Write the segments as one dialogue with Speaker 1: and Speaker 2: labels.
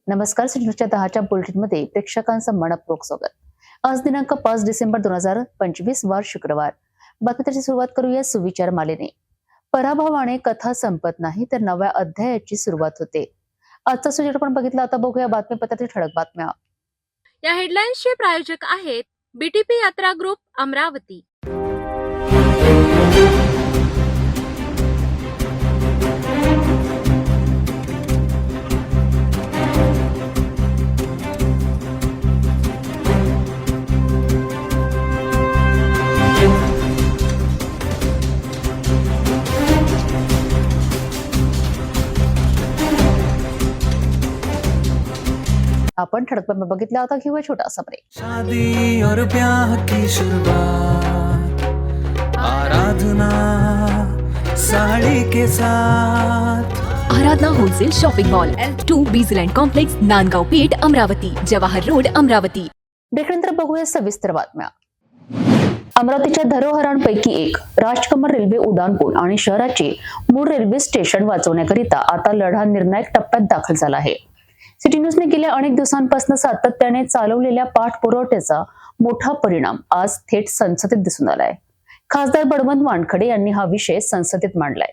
Speaker 1: नमस्कार. सिटीन्यूजच्या 10च्या बुलेटिनमध्ये प्रेक्षकांचं मनपूर्वक स्वागत. आज दिनांक 5 डिसेंबर 2025 वार शुक्रवार. बातमीची सुरुवात करूया सुविचार मालेने. पराभवाने कथा संपत नाही तर नव्या अध्यायाची सुरुवात होते. आजचा सुविचार आपण बघितला. आता बघूया बातमीपत्रातील ठळक बातम्या.
Speaker 2: या हेडलाईन्सचे प्रायोजक आहेत बीटीपी यात्रा ग्रुप अमरावती.
Speaker 1: आपण ठळक बातम्या बघितल्या. आता घेऊया छोटासा ब्रेक.
Speaker 3: शादी और ब्याह की शुरुआत आराधना साड़ी के साथ.
Speaker 4: Aradhana wholesale shopping mall L2 Bijland complex, Nandgaon Peth, Amravati, Jawahar road, Amravati.
Speaker 1: ब्रेकनंतर बघूया सविस्तर बातम्या. अमरावतीच्या धरोहरांपैकी एक राजकमल रेल्वे उड्डाणपूल आणि शहराचे मूळ रेल्वे स्टेशन वाचवण्याकरिता आता लढा निर्णायक टप्प्यात दाखल झाला आहे. सिटी न्यूजने गेल्या अनेक दिवसांपासून सातत्याने चालवलेल्या पाठपुराव्याचा मोठा परिणाम आज थेट संसदेत दिसून आलाय. खासदार बळवंत वानखडे यांनी हा विषय संसदेत मांडलाय.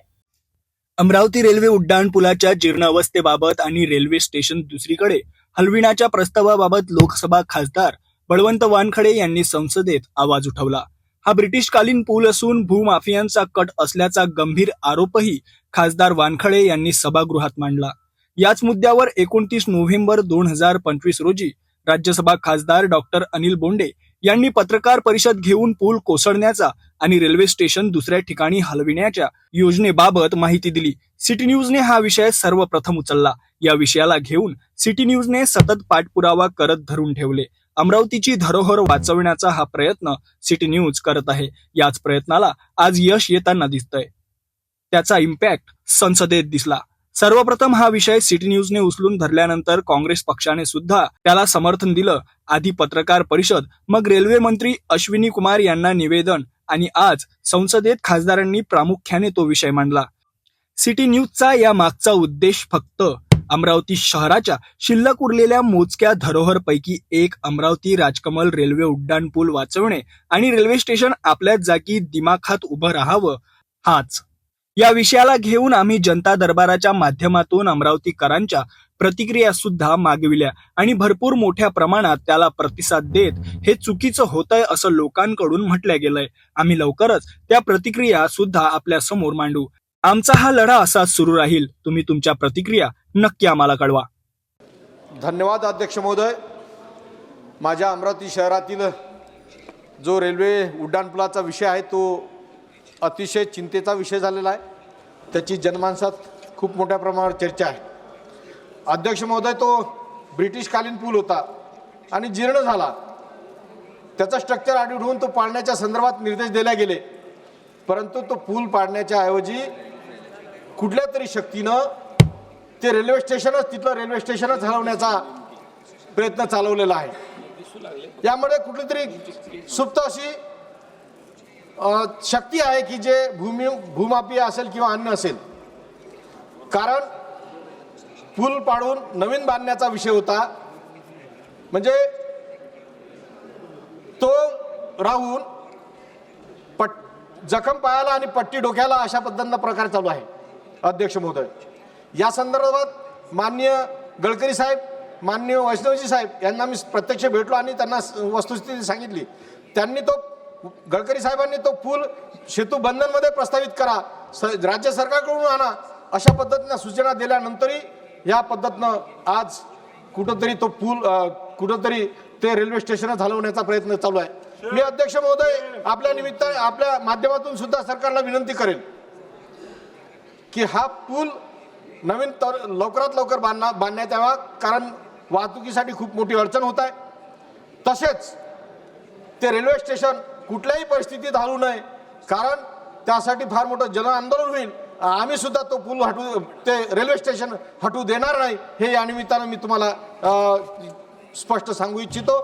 Speaker 5: अमरावती रेल्वे उड्डाणपुलाच्या जीर्णावस्थेबाबत आणि रेल्वे स्टेशन दुसरीकडे हलविण्याच्या प्रस्तावाबाबत लोकसभा खासदार बळवंत वानखडे यांनी संसदेत आवाज उठवला. हा ब्रिटिशकालीन पूल असून भूमाफियांचा कट असल्याचा गंभीर आरोपही खासदार वानखडे यांनी सभागृहात मांडला. याच मुद्द्यावर 29 नोव्हेंबर 2025 रोजी राज्यसभा खासदार डॉक्टर अनिल बोंडे यांनी पत्रकार परिषद घेऊन पूल कोसळण्याचा आणि रेल्वे स्टेशन दुसऱ्या ठिकाणी हलविण्याच्या योजनेबाबत माहिती दिली. सिटी न्यूजने हा विषय सर्वप्रथम उचलला. या विषयाला घेऊन सिटी न्यूजने सतत पाठपुरावा करत धरून ठेवले. अमरावतीची धरोहर वाचवण्याचा हा प्रयत्न सिटी न्यूज करत आहे. याच प्रयत्नाला आज यश येताना दिसतंय. त्याचा इम्पॅक्ट संसदेत दिसला. सर्वप्रथम हा विषय सिटी न्यूजने उचलून धरल्यानंतर काँग्रेस पक्षाने सुद्धा त्याला समर्थन दिलं. आधी पत्रकार परिषद, मग रेल्वे मंत्री अश्विनी कुमार यांना निवेदन आणि आज संसदेत खासदारांनी प्रामुख्याने तो विषय मांडला. सिटी न्यूजचा या मागचा उद्देश फक्त अमरावती शहराच्या शिल्लक उरलेल्या मोजक्या धरोहरपैकी एक अमरावती राजकमल रेल्वे उड्डाणपूल वाचवणे आणि रेल्वे स्टेशन आपल्याच जागी दिमाखात उभं राहावं हाच. या विषयाला घेऊन आम्ही जनता दरबाराच्या माध्यमातून अमरावतीकरांच्या प्रतिक्रिया सुद्धा मागविल्या आणि भरपूर मोठ्या प्रमाणात त्याला प्रतिसाद देत हे चुकीचं होतंय असं लोकांकडून म्हटलं गेलंय. आम्ही लवकरच त्या प्रतिक्रिया सुद्धा आपल्या समोर मांडू. आमचा हा लढा असाच सुरू राहील. तुम्ही तुमच्या प्रतिक्रिया नक्की आम्हाला कळवा.
Speaker 6: धन्यवाद अध्यक्ष महोदय. माझ्या अमरावती शहरातील जो रेल्वे उड्डाणपुलाचा विषय आहे तो अतिशय चिंतेचा विषय झालेला आहे. त्याची जनमानसात खूप मोठ्या प्रमाणावर चर्चा आहे. अध्यक्ष महोदय, तो ब्रिटिशकालीन पूल होता आणि जीर्ण झाला. त्याचा स्ट्रक्चर आढळून तो पाडण्याच्या संदर्भात निर्देश दिले गेले, परंतु तो पूल पाडण्याच्या ऐवजी कुठल्या तरी शक्तीनं ते रेल्वे स्टेशनच हलवण्याचा प्रयत्न चालवलेला आहे. यामुळे कुठली तरी सुप्त अशी शक्ती आहे की जे भूमाफिया असेल किंवा अन्य असेल. कारण पूल पाडून नवीन बांधण्याचा विषय होता, म्हणजे तो राहून जखम पायाला आणि पट्टी डोक्याला अशा पद्धतीनं प्रकार चालू आहे. अध्यक्ष महोदय, या संदर्भात माननीय गडकरी साहेब, माननीय वैष्णवजी साहेब यांना मी प्रत्यक्ष भेटलो आणि त्यांना वस्तुस्थिती सांगितली. त्यांनी गडकरी साहेबांनी तो पूल सेतू बंधनमध्ये प्रस्तावित करा, राज्य सरकारकडून आणा अशा पद्धतीनं सूचना दिल्यानंतरही या पद्धतीनं आज कुठंतरी तो पूल कुठंतरी ते रेल्वे स्टेशनच हलवण्याचा प्रयत्न चालू आहे. मी अध्यक्ष महोदय आपल्या माध्यमातून सुद्धा सरकारला विनंती करेन की हा पूल नवीन लवकरात लवकर बांधण्यात यावा, कारण वाहतुकीसाठी खूप मोठी अडचण होत आहे. तसेच ते रेल्वे स्टेशन कुठल्याही परिस्थितीत हलवू नये, कारण त्यासाठी फार मोठं जन आंदोलन होईल. आम्ही सुद्धा तो पूल ते रेल्वे स्टेशन हटवू देणार नाही, हे या निमित्तानं मी तुम्हाला स्पष्ट सांगू इच्छितो.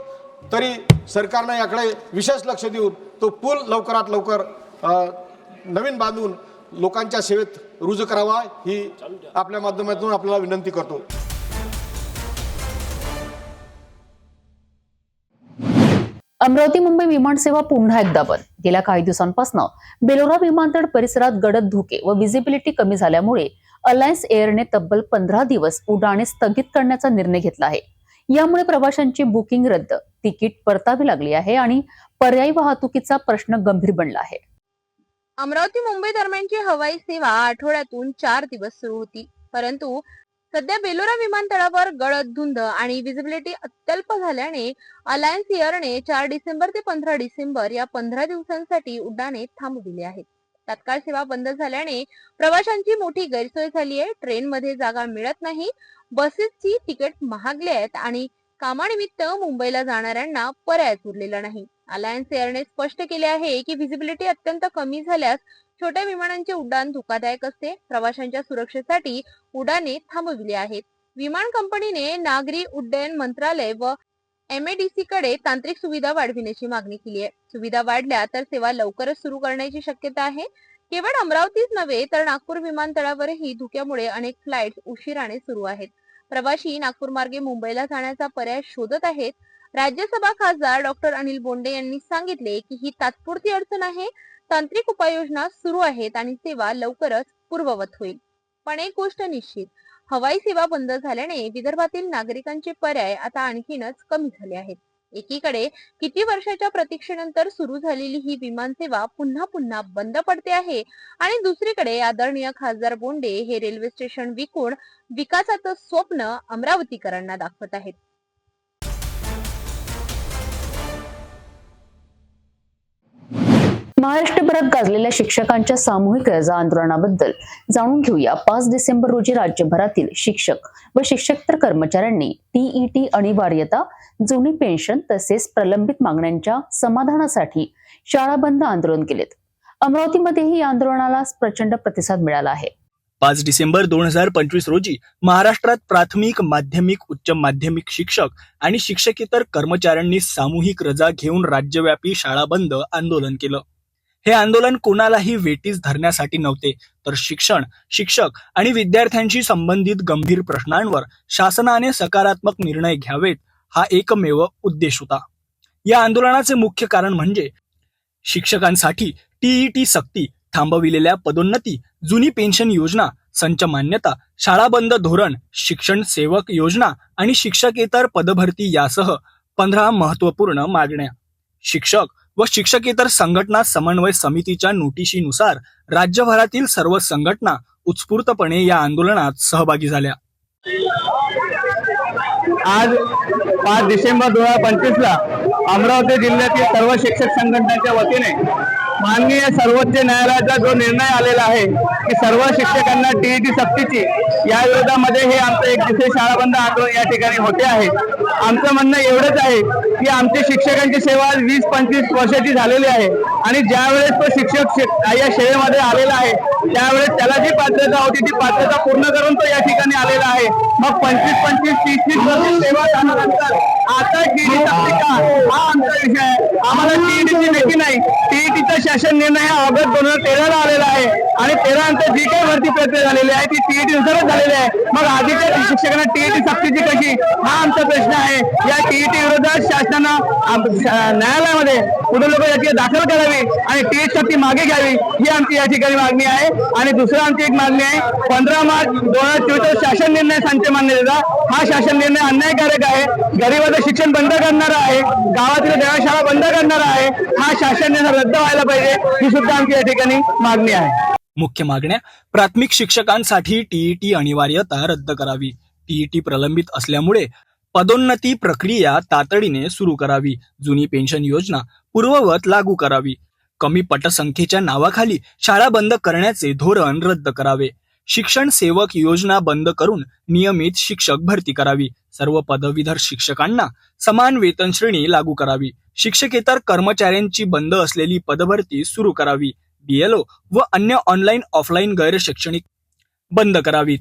Speaker 6: तरी सरकारनं याकडे विशेष लक्ष देऊन तो पूल लवकरात लवकर नवीन बांधून लोकांच्या सेवेत रुजू करावा ही आपल्या माध्यमातून आपल्याला विनंती करतो.
Speaker 1: अमरावती मुंबई विमानसेवा पुन्हा एकदा बंद. गेल्या काही दिवसांपासून बेलोरा विमानतळ परिसरात गडद धुके व विजिबिलिटी कमी झाल्यामुळे अलायन्स एअरने तब्बल 15 दिवस उड्डाणे स्थगित करण्याचा निर्णय घेतला आहे. यामुळे प्रवाशांची बुकिंग रद्द, तिकीट परतावी लागली आहे आणि पर्यायी वाहतुकीचा प्रश्न गंभीर बनला आहे.
Speaker 2: अमरावती मुंबई दरम्यानची हवाई सेवा आठवड्यातून 4 दिवस सुरू होती, परंतु सध्या बेलोरा विमानतळावर गडद धुंद आणि विजिबिलिटी अत्यल्प झाल्याने अलायन्स एअरने 4 डिसेंबर ते 15 डिसेंबर या 15 दिवसांसाठी उड्डाणे थांबविली आहेत. तात्काळ सेवा बंद झाल्याने प्रवाशांची मोठी गैरसोय झाली आहे. ट्रेनमध्ये जागा मिळत नाही, बसेसची तिकीट महागली आहेत आणि कामानिमित्त मुंबईला जाणाऱ्यांना पर्यायच उरलेला नाही. अलायन्स एअरने स्पष्ट केले आहे की व्हिजिबिलिटी अत्यंत कमी झाल्यास छोट्या विमानांचे उड्डाण धोकादायक असते. प्रवाशांच्या सुरक्षेसाठी उड्डाणे थांबविली आहेत. विमान कंपनीने नागरी उड्डयन मंत्रालय व MADC कडे तांत्रिक सुविधा वाढविण्याची मागणी केली आहे. सुविधा वाढल्या तर सेवा लवकरच सुरू करण्याची शक्यता आहे. केवळ अमरावतीच नव्हे तर नागपूर विमानतळावरही धुक्यामुळे अनेक फ्लाइट्स उशिराने सुरू आहेत. प्रवासी नागपूर मार्गे मुंबईला जाण्याचा पर्याय शोधत आहेत. राज्यसभा खासदार डॉक्टर अनिल बोंडे यांनी सांगितले की ही तात्पुरती अडचण आहे. तांत्रिक उपाययोजना सुरू आहेत आणि सेवा लवकरच पूर्ववत होईल. पण एक गोष्ट निश्चित, हवाई सेवा बंद झाल्याने विदर्भातील नागरिकांचे पर्याय आता आणखीनच कमी झाले आहेत. एकीकडे किती वर्षाच्या प्रतीक्षेनंतर सुरू झालेली ही विमानसेवा पुन्हा बंद पडते आहे आणि दुसरीकडे आदरणीय खासदार बोंडे हे रेल्वे स्टेशन विकून विकासाचं स्वप्न अमरावतीकरांना दाखवत आहेत.
Speaker 1: महाराष्ट्रभरात गाजलेल्या शिक्षकांच्या सामूहिक रजा आंदोलनाबद्दल जाणून घेऊया. 5 डिसेंबर रोजी राज्यभरातील शिक्षक व शिक्षकेतर कर्मचाऱ्यांनी TET अनिवार्यता, जुनी पेन्शन तसेच प्रलंबित मागण्यांच्या समाधानासाठी शाळा बंद आंदोलन केलेत. अमरावतीमध्येही या आंदोलनाला प्रचंड प्रतिसाद मिळाला आहे.
Speaker 5: 5 डिसेंबर 2025 रोजी महाराष्ट्रात प्राथमिक, माध्यमिक, उच्च माध्यमिक शिक्षक आणि शिक्षकेतर कर्मचाऱ्यांनी सामूहिक रजा घेऊन राज्यव्यापी शाळा बंद आंदोलन केलं. हे आंदोलन कोणालाही वेठीस धरण्यासाठी नव्हते, तर शिक्षण, शिक्षक आणि विद्यार्थ्यांशी संबंधित गंभीर प्रश्नांवर शासनाने सकारात्मक निर्णय घ्यावेत हा एकमेव उद्देश होता. या आंदोलनाचे मुख्य कारण म्हणजे शिक्षकांसाठी TET सक्ती, थांबविलेल्या पदोन्नती, जुनी पेन्शन योजना, संच मान्यता, शाळा बंद धोरण, शिक्षण सेवक योजना आणि शिक्षकेतर पदभरती यासह 15 महत्वपूर्ण मागण्या. शिक्षक व शिक्षकेतर संघटना समन्वय समितीच्या नोटिशीनुसार राज्यभरातील सर्व संघटना उत्स्फूर्तपणे या आंदोलनात सहभागी झाल्या.
Speaker 7: आज 5 डिसेंबर 2025 ला अमरावती जिल्ह्यातील सर्व शिक्षक संघटनेच्या वतीने माननीय सर्वोच्च न्यायालयाचा जो निर्णय आलेला आहे की सर्व शिक्षकांना TET सक्तीची या विरोधामध्ये हे आमचं 1 दिवसीय शाळा बंद आंदोलन या ठिकाणी होते आहे. आमचं म्हणणं एवढंच आहे की आमची शिक्षकांची सेवा 20-25 वर्षाची झालेली आहे आणि ज्यावेळेस तो शिक्षक या सेवेमध्ये आलेला आहे त्यावेळेस त्याला जी पात्रता होती ती पात्रता पूर्ण करून तो या ठिकाणी आलेला आहे. मग 25-25, 30-30 वर्ष सेवा झाल्यानंतर आता TET सक्ती का, हा आमचा विषय आहे. आम्हाला TETची भीती नाही. TETचा शासन निर्णय हा ऑगस्ट 2013 ला आलेला आहे आणि 13 नंतर जी काही भरती प्रक्रिया झालेली आहे ती TET नुसारच झालेली आहे. मग आधीच्या शिक्षकांना TET सक्तीची कशी, हा आमचा प्रश्न आहे. या TET विरोधात शासनानं न्यायालयामध्ये पुढे लोक याची दाखल करावी आणि TET सक्ती मागे घ्यावी ही आमची या ठिकाणी मागणी आहे. आणि दुसरं आमची एक मागणी आहे, 15 मार्च 2024 शासन निर्णय संच मान्यतेचा हा शासन निर्णय अन्यायकारक आहे. गरिबाचं शिक्षण बंद करणारा आहे, गावातील शाळा बंद करणारा आहे. हा शासन निर्णय रद्द व्हायला पाहिजे ही सुद्धा आमची या ठिकाणी मागणी आहे.
Speaker 5: मुख्य मागण्या: प्राथमिक शिक्षकांसाठी TET अनिवार्यता रद्द करावी, TET प्रलंबित असल्यामुळे पदोन्नती प्रक्रिया तातडीने सुरू करावी, जुनी पेन्शन योजना पूर्ववत लागू करावी, कमी पटसंख्येच्या नावाखाली शाळा बंद करण्याचे धोरण रद्द करावे, शिक्षण सेवक योजना बंद करून नियमित शिक्षक भरती करावी, सर्व पदवीधर शिक्षकांना समान वेतन श्रेणी लागू करावी, शिक्षकेतर कर्मचाऱ्यांची बंद असलेली पदभरती सुरू करावी, BLO व अन्य ऑनलाईन ऑफलाईन गैर शैक्षणिक बंद करावीत,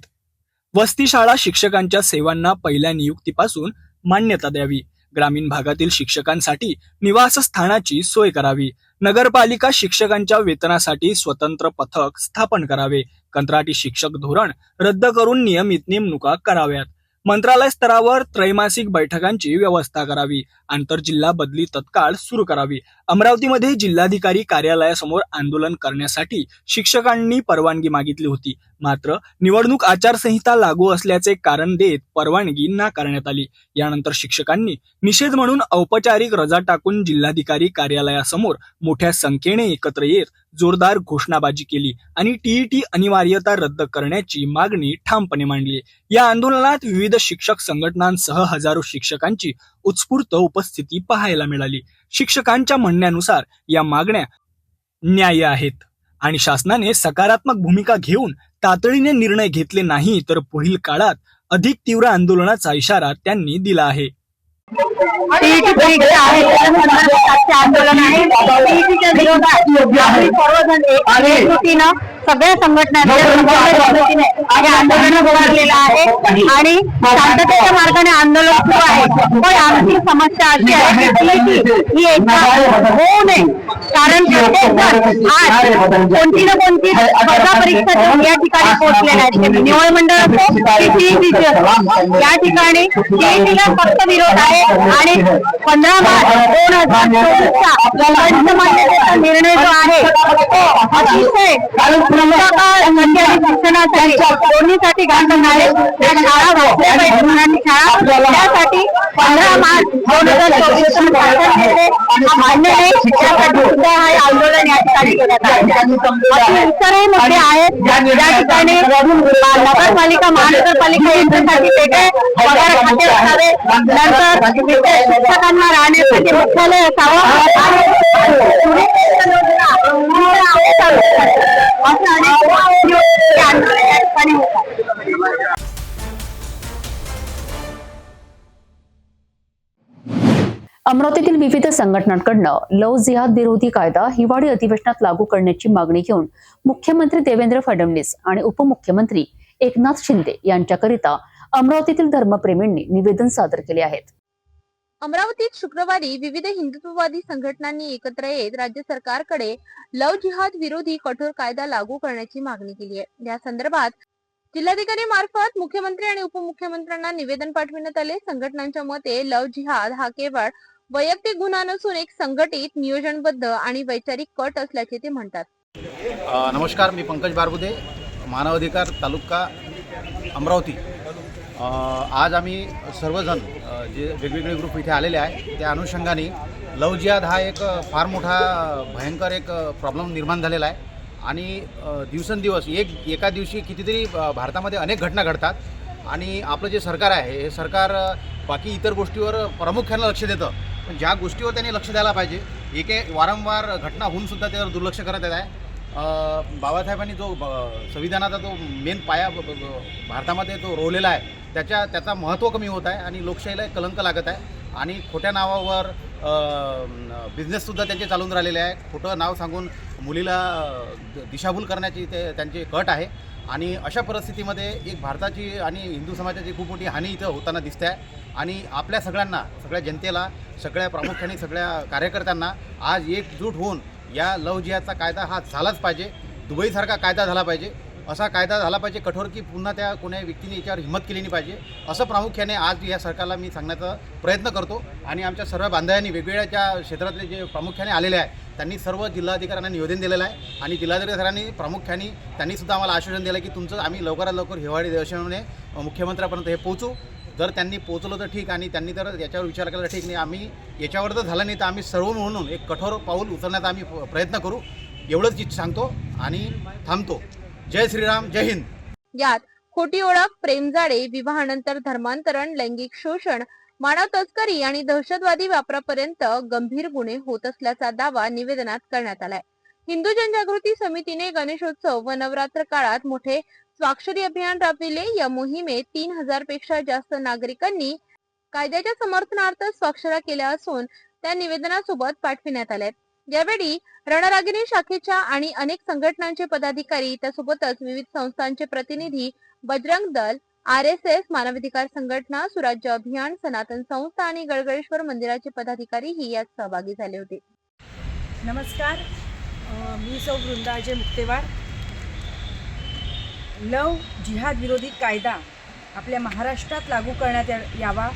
Speaker 5: वसती शाळा शिक्षकांच्या सेवांना पहिल्या नियुक्तीपासून मान्यता द्यावी, ग्रामीण भागातील शिक्षकांसाठी निवासस्थानाची सोय करावी, नगरपालिका शिक्षकांच्या वेतनासाठी स्वतंत्र पथक स्थापन करावे, कंत्राटी शिक्षक धोरण रद्द करून नियमित नेमणुका कराव्यात, मंत्रालय स्तरावर त्रैमासिक बैठकांची व्यवस्था करावी, आंतरजिल्हा बदली तत्काळ सुरू करावी. अमरावतीमध्ये जिल्हाधिकारी कार्यालयासमोर आंदोलन करण्यासाठी शिक्षकांनी परवानगी मागितली होती. मात्र निवडणूक आचारसंहिता लागू असल्याचे कारण देत परवानगी नाकारण्यात आली. यानंतर शिक्षकांनी निषेध म्हणून औपचारिक रजा टाकून जिल्हाधिकारी कार्यालयासमोर मोठ्या संख्येने एकत्र येत जोरदार घोषणाबाजी केली आणि टीईटी अनिवार्यता रद्द करण्याची मागणी ठामपणे मांडली. या आंदोलनात विविध शिक्षक संघटनांसह हजारो शिक्षकांची उत्स्फूर्त उपस्थिती पाहायला मिळाली. शिक्षकांच्या म्हणण्यानुसार या मागण्या न्याय्य आहेत आणि शासनाने सकारात्मक भूमिका घेऊन तातडीने निर्णय घेतले नाही तर पुढील काळात अधिक तीव्र आंदोलनाचा इशारा त्यांनी दिला आहे.
Speaker 8: टीईटी परीक्षा आहे त्या संदर्भात आंदोलन आहे. टीईटीच्या विरोधात आम्ही सर्वजण एकजुटीनं सगळ्या संघटनांनी आंदोलन उभारलेलं आहे आणि शांततेच्या मार्गाने आंदोलन सुरू आहे. पण आमची समस्या अशी आहे की टीईटी ही एकदा होऊ नये, कारण प्रत्येक जण आज कोणती ना कोणती स्पर्धा परीक्षा देऊन या ठिकाणी पोहोचलेल्या आहेत. निवड मंडळ असो की टीईटी असो, या ठिकाणी टीईटीला फक्त विरोध आहे आणि 15 मार्च 2024चा पंचमान्यतेचा निर्णय जो आहे तो अतिशय शिक्षणासाठी दोन्हीसाठी घातक आहे. त्या शाळा वाचल्या पाहिजे, मराठी शाळा, त्यासाठी 15 मार्च 2024 मान्य नाही, त्यासाठी सुद्धा हे आंदोलन या ठिकाणी करण्यात आहे. इतरही मुद्दे आहेत ज्या ठिकाणी नगरपालिका महानगरपालिका यांच्यासाठी वेगळे पगार खाते असावे, नंतर शिक्षकांना राहण्यासाठी मुख्यालय असावं असं अनेक आंदोलन या ठिकाणी होतात.
Speaker 1: अमरावतीतील विविध संघटनांकडनं लव्ह जिहाद विरोधी कायदा हिवाळी अधिवेशनात लागू करण्याची मागणी घेऊन मुख्यमंत्री देवेंद्र फडणवीस आणि उपमुख्यमंत्री एकनाथ शिंदे यांच्याकरिता अमरावतीतील धर्मप्रेमींनी निवेदन सादर केले आहेत.
Speaker 2: अमरावतीत शुक्रवारी विविध हिंदुत्ववादी संघटनांनी एकत्र येत राज्य सरकारकडे लव्ह जिहाद विरोधी कठोर कायदा लागू करण्याची मागणी केली आहे. या संदर्भात जिल्हाधिकारी मार्फत मुख्यमंत्री आणि उपमुख्यमंत्र्यांना निवेदन पाठविण्यात आले. संघटनांच्या मते लव्ह जिहाद हा केवळ वैयक्तिक गुन्हा नसून एक संघटित, नियोजनबद्ध आणि वैचारिक कट असल्याचे ते म्हणतात.
Speaker 9: नमस्कार, मी पंकज बारबुदे, मानवाधिकार तालुका अमरावती. आज आम्ही सर्वजण जे वेगवेगळे ग्रुप इथे आलेले आहे त्या अनुषंगाने लव्ह जिहाद हा एक फार मोठा भयंकर एक प्रॉब्लेम निर्माण झालेला आहे आणि दिवसेंदिवस एका दिवशी कितीतरी भारतामध्ये अनेक घटना घडतात आणि आपलं जे सरकार आहे हे सरकार बाकी इतर गोष्टीवर प्रामुख्यानं लक्ष देतं, पण ज्या गोष्टीवर त्यांनी लक्ष द्यायला पाहिजे वारंवार घटना होऊनसुद्धा त्यावर दुर्लक्ष करत येत आहे. बाबासाहेबांनी जो संविधानाचा जो मेन पाया भारतामध्ये तो रोवलेला आहे त्याचा महत्त्व कमी होत आहे आणि लोकशाहीला कलंक लागत आहे आणि खोट्या नावावर बिझनेससुद्धा त्यांचे चालून राहिलेले आहे. खोटं नाव सांगून मुलीला दिशाभूल करण्याची ते त्यांचे कट आहे आणि अशा परिस्थितीमध्ये एक भारताची आणि हिंदू समाजाची खूप मोठी हानी इथं होताना दिसते आहे आणि आपल्या सगळ्यांना, सगळ्या जनतेला, सगळ्या प्रामुख्याने सगळ्या कार्यकर्त्यांना आज एकजूट होऊन या लव्ह जिहादचा कायदा हा झालाच पाहिजे. दुबईसारखा कायदा झाला पाहिजे, असा कायदा झाला पाहिजे कठोर की पुन्हा त्या कोण्या व्यक्तीने याच्यावर हिंमत केली नाही पाहिजे, असं प्रामुख्याने आज या सरकारला मी सांगण्याचा प्रयत्न करतो. आणि आमच्या सर्व बांधवांनी वेगवेगळ्या ज्या क्षेत्रातले जे प्रामुख्याने आलेले आहे त्यांनी सर्व जिल्हाधिकाऱ्यांना निवेदन दिलेलं आहे आणि जिल्हाधिकाऱ्यांनी प्रामुख्याने त्यांनीसुद्धा आम्हाला आश्वासन दिलं की तुमचं आम्ही लवकरात लवकर हिवाळी अधिवेशनाने मुख्यमंत्र्यापर्यंत हे पोहोचू. जर त्यांनी पोहोचलं तर ठीक आणि त्यांनी जर याच्यावर विचार केला तर ठीक नाही. आम्ही याच्यावर जर झालं नाही तर आम्ही सर्व म्हणून एक कठोर पाऊल उचलण्याचा आम्ही प्रयत्न करू. एवढंच सांगतो आणि थांबतो. जय श्रीराम, जय हिंद.
Speaker 2: यात खोटी ओळख, प्रेमजाळे, विवाहानंतर धर्मांतरण, लैंगिक शोषण, मानव तस्करी आणि दहशतवादी वापरापर्यंत गंभीर गुन्हे होत असल्याचा दावा निवेदनात करण्यात आलाय. हिंदू जनजागृती समितीने गणेशोत्सव व नवरात्र काळात मोठे स्वाक्षरी अभियान राबविले. या मोहिमेत 3000 पेक्षा जास्त नागरिकांनी कायद्याच्या समर्थनार्थ स्वाक्षऱ्या केल्या असून त्या निवेदनासोबत पाठविण्यात आल्या. यावेळी रणरागिणी शाखेच्या आणि अनेक संघटनांचे पदाधिकारी, त्यासोबतच विविध संस्थांचे प्रतिनिधी, बजरंग दल, RSS, मानवाधिकार संघटना, सुराज्य अभियान, सनातन संस्था आणि गळगळेश्वर मंदिराचे पदाधिकारीही यात सहभागी झाले होते.
Speaker 10: नमस्कार, मी सौ वृंदाजय मुक्तेवार. लव्ह जिहाद विरोधी कायदा आपल्या महाराष्ट्रात लागू करण्यात यावा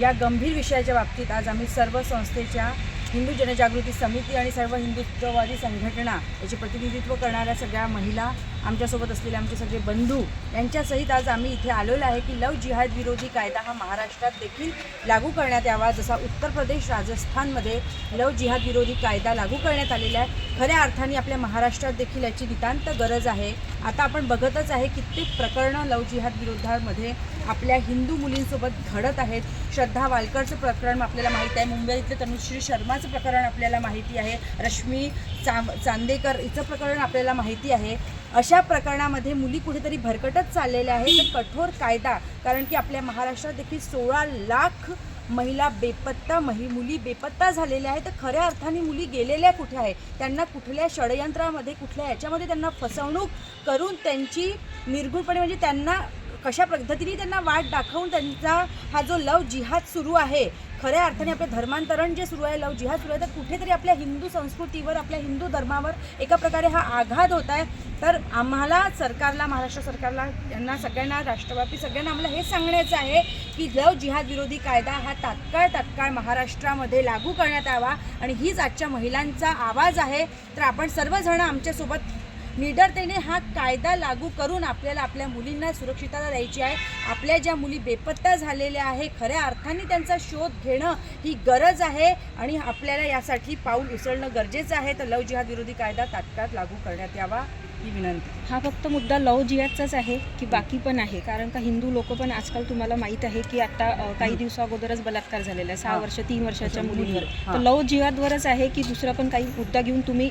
Speaker 10: या गंभीर विषयाच्या बाबतीत आज आम्ही सर्व संस्थेच्या हिंदू जनजागृती समिती आणि सर्व हिंदुत्ववादी संघटना याचे प्रतिनिधित्व करणाऱ्या सगळ्या महिला, आमच्यासोबत असलेले आमचे सगळे बंधू यांच्यासहित आज आम्ही इथे आलेलो आहे की लव जिहाद विरोधी कायदा हा महाराष्ट्रात देखील लागू करण्यात यावा. जसा उत्तर प्रदेश, राजस्थानमध्ये लव जिहाद विरोधी कायदा लागू करण्यात आलेला आहे, खऱ्या अर्थाने आपल्या महाराष्ट्रात देखील याची नितांत गरज आहे. आता आपण बघतच आहे कित्येक प्रकरणं लव जिहाद विरोधामध्ये आपल्या हिंदू मुलींसोबत घडत आहेत. श्रद्धा वालकरचं प्रकरण आपल्याला माहीत आहे, मुंबईतले तनुश्री शर्माचं प्रकरण आपल्याला माहिती आहे, रश्मी चांदेकर हिचं प्रकरण आपल्याला माहिती आहे. अशा प्रकरणामध्ये मुली कुठेतरी भरकटत चाललेल्या आहेत. तर कठोर कायदा, कारण की आपल्या महाराष्ट्रात देखील 16 लाख महिला बेपत्ता मुली बेपत्ता झालेल्या आहेत. तर खऱ्या अर्थाने मुली गेलेल्या कुठे आहे, त्यांना कुठल्या षडयंत्रामध्ये, कुठल्या याच्यामध्ये त्यांना फसवणूक करून त्यांची निर्गुणपणे म्हणजे त्यांना कशा पद्धतीने त्यांना वाट दाखवून त्यांचा हा जो लव जिहाद सुरू आहे, खऱ्या अर्थाने आपलं धर्मांतरण जे सुरू आहे, लव जिहाद सुरू आहे, तर कुठेतरी आपल्या हिंदू संस्कृतीवर, आपल्या हिंदू धर्मावर एका प्रकारे हा आघात होत आहे. तर आम्हाला सरकारला, महाराष्ट्र सरकारला, यांना सगळ्यांना, राष्ट्रव्यापी सगळ्यांना आम्हाला हे सांगण्याचं आहे की लव जिहाद विरोधी कायदा हा तात्काळ महाराष्ट्रामध्ये लागू करण्यात यावा. आणि हीच आजच्या महिलांचा आवाज आहे. तर आपण सर्वजण आमच्यासोबत निडरतेने हा कायदा लागू करून आपल्याला आपल्या मुलींना सुरक्षितता द्यायची आहे. आपल्या ज्या मुली बेपत्ता झालेल्या आहे, खऱ्या अर्थाने त्यांचा शोध घेणं ही गरज आहे आणि आपल्याला यासाठी पाऊल उचलणं गरजेचं आहे. तर लव जिहाद विरोधी कायदा तात्काळ लागू करण्यात यावा ही विनंती.
Speaker 11: हा फक्त मुद्दा लव जिहादचाच आहे की बाकी पण आहे? कारण का हिंदू लोक पण आजकाल तुम्हाला माहीत आहे की आता काही दिवसा अगोदरच बलात्कार झालेला आहे 6 वर्ष 3 वर्षाच्या मुलींवर. तर लव जिहादवरच आहे की दुसरा पण काही मुद्दा घेऊन तुम्ही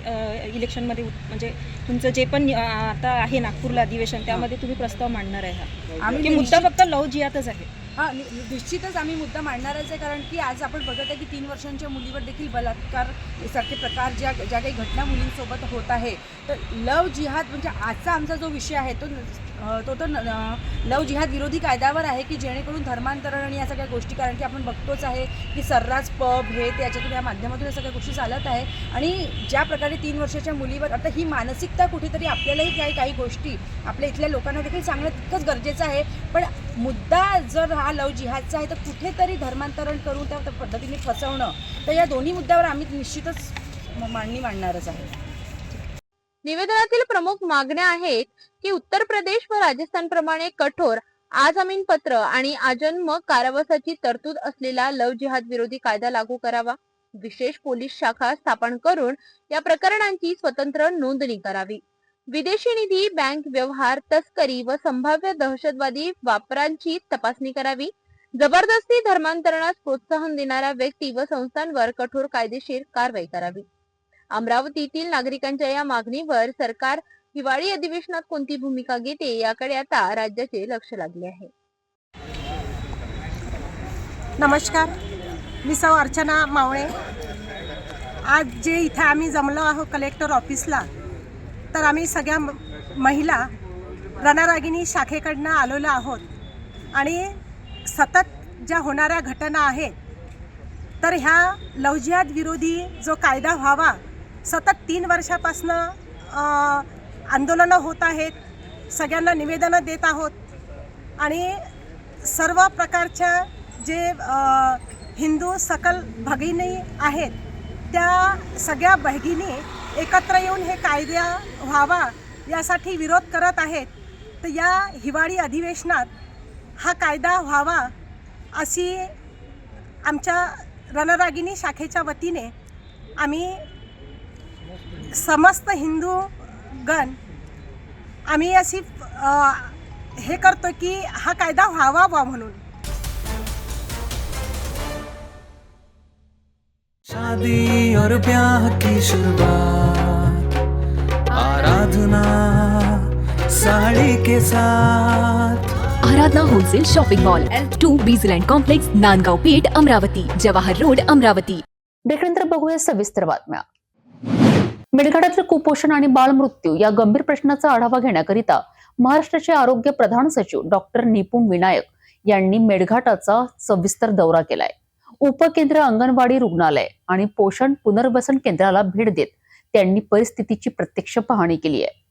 Speaker 11: इलेक्शनमध्ये म्हणजे तुमचं जे पण आता आहे नागपूरला अधिवेशन त्यामध्ये तुम्ही प्रस्ताव मांडणार आहे? हा आम्ही मुद्दा फक्त लव जिहादच आहे?
Speaker 10: हां, निश्चितच आम्ही मुद्दा मांडणारच आहे. कारण की आज आपण बघत आहे की 3 वर्षांच्या मुलीवर देखील बलात्कार सारखे प्रकार ज्या काही घटना मुलींसोबत होत आहे. तर लव जिहाद म्हणजे आजचा आमचा जो विषय आहे तो लव जिहाद विरोधी कायद्यावर आहे की जेणेकरून धर्मांतरण आणि या सगळ्या गोष्टी, कारण की आपण बघतोच आहे की सर्रास पब हे त्याच्यातून या माध्यमातून या सगळ्या गोष्टी चालत आहे. आणि ज्या प्रकारे 3 वर्षाच्या मुलीवर आता ही मानसिकता कुठेतरी आपल्यालाही काही गोष्टी आपल्या इथल्या लोकांना देखील सांगणं तितकंच गरजेचं आहे. पण मुद्दा जर हा लव जिहादचा आहे तर कुठेतरी धर्मांतरण करून त्या पद्धतीने फसवणं, तर या दोन्ही मुद्द्यावर आम्ही निश्चितच मांडणारच आहे.
Speaker 2: निवेदनातील प्रमुख मागण्या आहेत की उत्तर प्रदेश व राजस्थान प्रमाणे कठोर आजामीनपत्र आणि आजन्म कारावासाची तरतूद असलेला लव जिहाद विरोधी कायदा लागू करावा. विशेष पोलीस शाखा स्थापन करून या प्रकरणांची स्वतंत्र नोंदणी करावी. विदेशी निधी, बँक व्यवहार, तस्करी व संभाव्य दहशतवादी वापरांची तपासणी करावी. जबरदस्ती धर्मांतरणास प्रोत्साहन देणाऱ्या व्यक्ती व संस्थांवर कठोर कायदेशीर कारवाई करावी. अमरावतीतील नागरिकांच्या या मागणीवर सरकार हिवाळी अधिवेशनात कोणती भूमिका घेते याकडे आता राज्याचे लक्ष लागले आहे.
Speaker 12: नमस्कार, मी सौ अर्चना मावळे. आज जे इथे आम्ही जमलो आहोत कलेक्टर ऑफिसला, तर आम्ही सगळ्या महिला रणरागिणी शाखेकडनं आलेलो आहोत. आणि सतत ज्या होणाऱ्या घटना आहेत, तर ह्या लव जिहाद विरोधी जो कायदा व्हावा, सतत 3 वर्षापासनं आंदोलनं होत आहेत, सगळ्यांना निवेदनं देत आहोत. आणि सर्व प्रकारच्या जे हिंदू सकल भगिनी आहेत त्या सगळ्या भगिनी एकत्र येऊन हे कायदा व्हावा यासाठी विरोध करत आहेत. तर या हिवाळी अधिवेशनात हा कायदा व्हावा अशी आमच्या रणरागिणी शाखेच्या वतीने आम्ही समस्त हिंदूगण आम्ही अशी हे करतो की हा कायदा व्हावा म्हणून.
Speaker 3: शादी और ब्याह की शुरुआत, आराधना साड़ी के साथ.
Speaker 4: Aradhana wholesale shopping mall L2 Bijland complex Nandgaon Peth Amravati Jawahar road Amravati.
Speaker 1: ब्रेकनंतर बघूया सविस्तर बातम्या. मेळघाटातील कुपोषण आणि बालमृत्यू या गंभीर प्रश्नाचा आढावा घेण्याकरिता महाराष्ट्राचे आरोग्य प्रधान सचिव डॉक्टर निपुण विनायक यांनी मेळघाटाचा सविस्तर दौरा केलाय. उपकेंद्र, अंगणवाडी, रुग्णालय आणि पोषण पुनर्वसन केंद्राला भेट देत त्यांनी परिस्थितीची प्रत्यक्ष पाहणी केली आहे.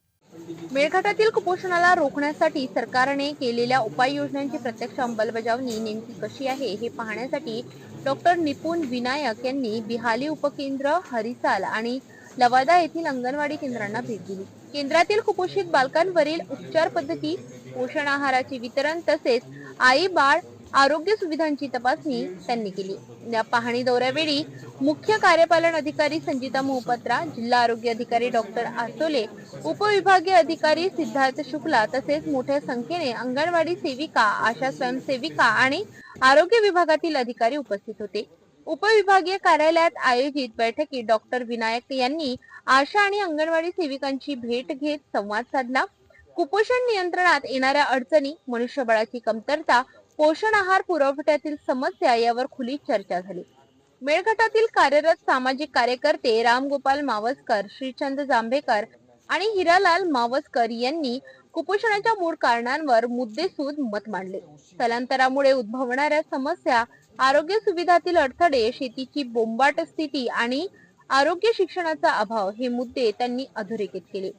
Speaker 2: मेळघाटातील कुपोषणाला रोखण्यासाठी सरकारने केलेल्या उपाययोजनांची प्रत्यक्ष अंमलबजावणी नेमकी कशी आहे हे पाहण्यासाठी डॉक्टर निपुण विनायक यांनी बिहाली उपकेंद्र, हरिसाल आणि लवादा येथील अंगणवाडी केंद्रांना भेट दिली. केंद्रातील कुपोषित बालकांवरील उपचार पद्धती, पोषण आहाराचे वितरण तसेच आई बाळ आरोग्य सुविधांची तपासणी त्यांनी केली. या पाहणी दौऱ्यावेळी मुख्य कार्यपालन अधिकारी संजिता मोहपत्रा, जिल्हा आरोग्य अधिकारी डॉक्टर आसोले, उपविभागीय अधिकारी सिद्धार्थ शुक्ला तसेच मोठ्या संख्येने अंगणवाडी सेविका, आशा स्वयंसेविका आणि आरोग्य विभागातील अधिकारी उपस्थित होते. उपविभागीय कार्यालयात आयोजित बैठकीत डॉक्टर विनायक यांनी आशा आणि अंगणवाडी सेविकांची भेट घेत संवाद साधला. कुपोषण नियंत्रणात येणाऱ्या अडचणी, मनुष्यबळाची कमतरता, पोषण आहार पुरवठ्यातील समस्या यावर खुली चर्चा झाली. मेळघाटातील कार्यरत सामाजिक कार्यकर्ते रामगोपाल मावसकर, श्रीचंद जांभेकर आणि हिरालाल मावसकर यांनी कुपोषणाच्या मूळ कारणांवर मुद्देसूद मत मांडले. स्थलांतरामुळे उद्भवणाऱ्या समस्या, आरोग्य सुविधातील अडथळे, शेतीची बोंबाट स्थिती आणि आरोग्य शिक्षणाचा अभाव हे मुद्दे त्यांनी अधोरेखित केले.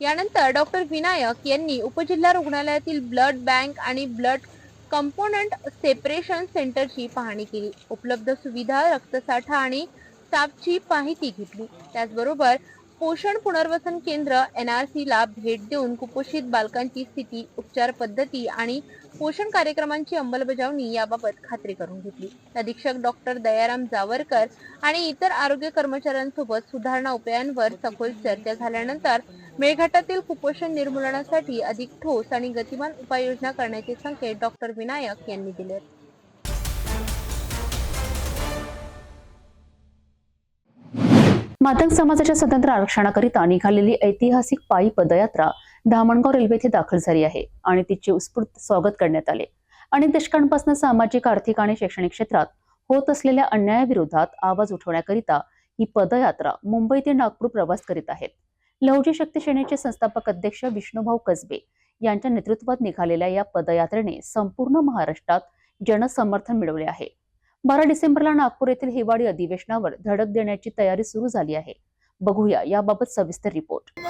Speaker 2: यानंतर डॉक्टर विनायक यांनी उपजिल्हा रुग्णालयातील ब्लड बँक आणि ब्लड कंपोनंट सेपरेशन सेंटरची पाहणी केली. उपलब्ध सुविधा, रक्तसाठा आणि स्टाफची माहिती घेतली. त्याचबरोबर पोषण पुनर्वसन केंद्र NRC ला भेट देऊन कुपोषित बालकांची स्थिती, उपचार पद्धती आणि पोषण कार्यक्रमांची अंमलबजावणी याबाबत खात्री करून घेतली. अधीक्षक डॉक्टर दयाराम जावरकर आणि इतर आरोग्य कर्मचाऱ्यांसोबत सुधारणा उपायांवर सखोल चर्चा झाल्यानंतर मेळघाटातील कुपोषण निर्मूलनासाठी अधिक ठोस आणि गतिमान उपाययोजना करण्याचे संकेत डॉक्टर विनायक यांनी दिले.
Speaker 1: मातंग समाजाच्या स्वतंत्र आरक्षणाकरिता निघालेली ऐतिहासिक पायी पदयात्रा धामणगाव रेल्वे येथे दाखल झाली आहे आणि तिचे उत्स्फूर्त स्वागत करण्यात आले. अनेक दशकांपासून सामाजिक, आर्थिक आणि शैक्षणिक क्षेत्रात होत असलेल्या अन्यायाविरोधात आवाज उठवण्याकरिता ही पदयात्रा मुंबई ते नागपूर प्रवास करीत आहेत. लहुजी शक्ती सेनेचे संस्थापक अध्यक्ष विष्णुभाऊ कसबे यांच्या नेतृत्वात निघालेल्या या पदयात्रेने संपूर्ण महाराष्ट्रात जनसमर्थन मिळवले आहे. 12 डिसेंबरला नागपूर येथील हिवाळी अधिवेशनावर धडक देण्याची तयारी सुरू झाली आहे. बघूया याबाबत सविस्तर रिपोर्ट.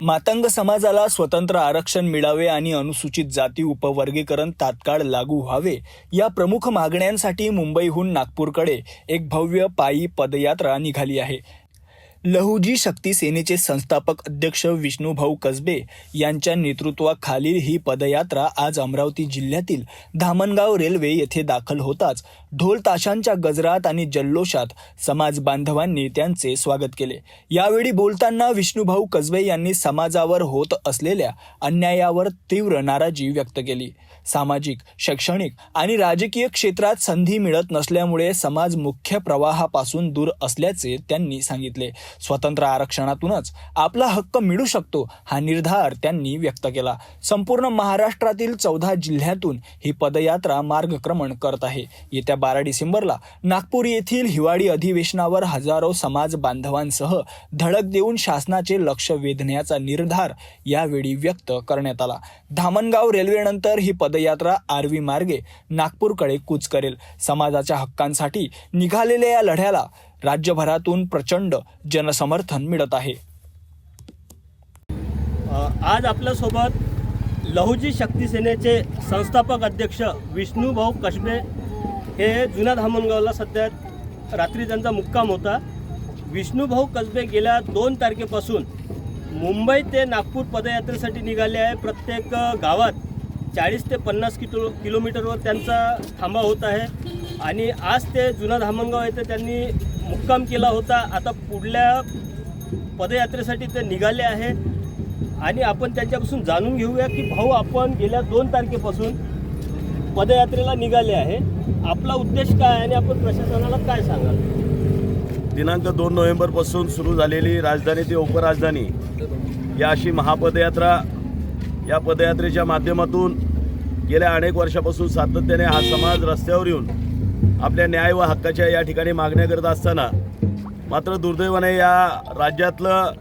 Speaker 5: मातंग समाजाला स्वतंत्र आरक्षण मिळावे आणि अनुसूचित जाती उपवर्गीकरण तात्काळ लागू व्हावे या प्रमुख मागण्यांसाठी मुंबईहून नागपूरकडे एक भव्य पायी पदयात्रा निघाली आहे. लहुजी शक्ती सेनेचे संस्थापक अध्यक्ष विष्णुभाऊ कसबे यांच्या नेतृत्वाखालील ही पदयात्रा आज अमरावती जिल्ह्यातील धामणगाव रेल्वे येथे दाखल होताच ढोल ताशांच्या गजरात आणि जल्लोषात समाज बांधवांनी त्यांचे स्वागत केले. यावेळी बोलताना विष्णुभाऊ कसबे यांनी समाजावर होत असलेल्या अन्यायावर तीव्र नाराजी व्यक्त केली. सामाजिक, शैक्षणिक आणि राजकीय क्षेत्रात संधी मिळत नसल्यामुळे समाज मुख्य प्रवाहापासून दूर असल्याचे त्यांनी सांगितले. स्वतंत्र आरक्षणातूनच आपला हक्क मिळू शकतो हा निर्धार त्यांनी व्यक्त केला. संपूर्ण महाराष्ट्रातील 14 जिल्ह्यातून ही पदयात्रा मार्गक्रमण करत आहे. येत्या 12 डिसेंबरला नागपूर येथील हिवाळी अधिवेशनावर हजारो समाज बांधवांसह धडक देऊन शासनाचे लक्ष वेधण्याचा निर्धार यावेळी व्यक्त करण्यात आला. धामणगाव रेल्वेनंतर ही पदयात्रा आर्वी मार्गे नागपूरकडे कूच करेल. समाजाच्या हक्कांसाठी निघालेल्या या लढ्याला राज्यभरातून प्रचंड जनसमर्थन मिळत आहे.
Speaker 13: आज आपल्यासोबत लहुजी शक्ती सेनेचे संस्थापक अध्यक्ष विष्णुभाऊ कसबे हे जुन्या धामणगावला सध्या रात्री त्यांचा मुक्काम होता. विष्णुभाऊ कसबे गेल्या 2 तारखेपासून मुंबई ते नागपूर पदयात्रेसाठी निघाले आहे. प्रत्येक गावात 40 ते 50 किलोमीटरवर त्यांचा थांबा होत आहे आणि आज ते जुना धामणगाव येथे त्यांनी मुक्काम केला होता. आता पुढल्या पदयात्रेसाठी ते निघाले आहे आणि आपण त्यांच्यापासून जाणून घेऊया की भाऊ, आपण गेल्या 2 तारखेपासून पदयात्रेला निघाले आहे. आपला उद्देश काय आणि आपण प्रशासनाला काय सांगाल?
Speaker 14: दिनांक 2 नोव्हेंबरपासून सुरू झालेली राजधानी ते उपराजधानी या अशी महापदयात्रा, या पदयात्रेच्या माध्यमातून गेल्या अनेक वर्षापासून सातत्याने हा समाज रस्त्यावर येऊन आपल्या न्याय व हक्काच्या या ठिकाणी मागण्या करत असताना मात्र दुर्दैवाने या राज्यातलं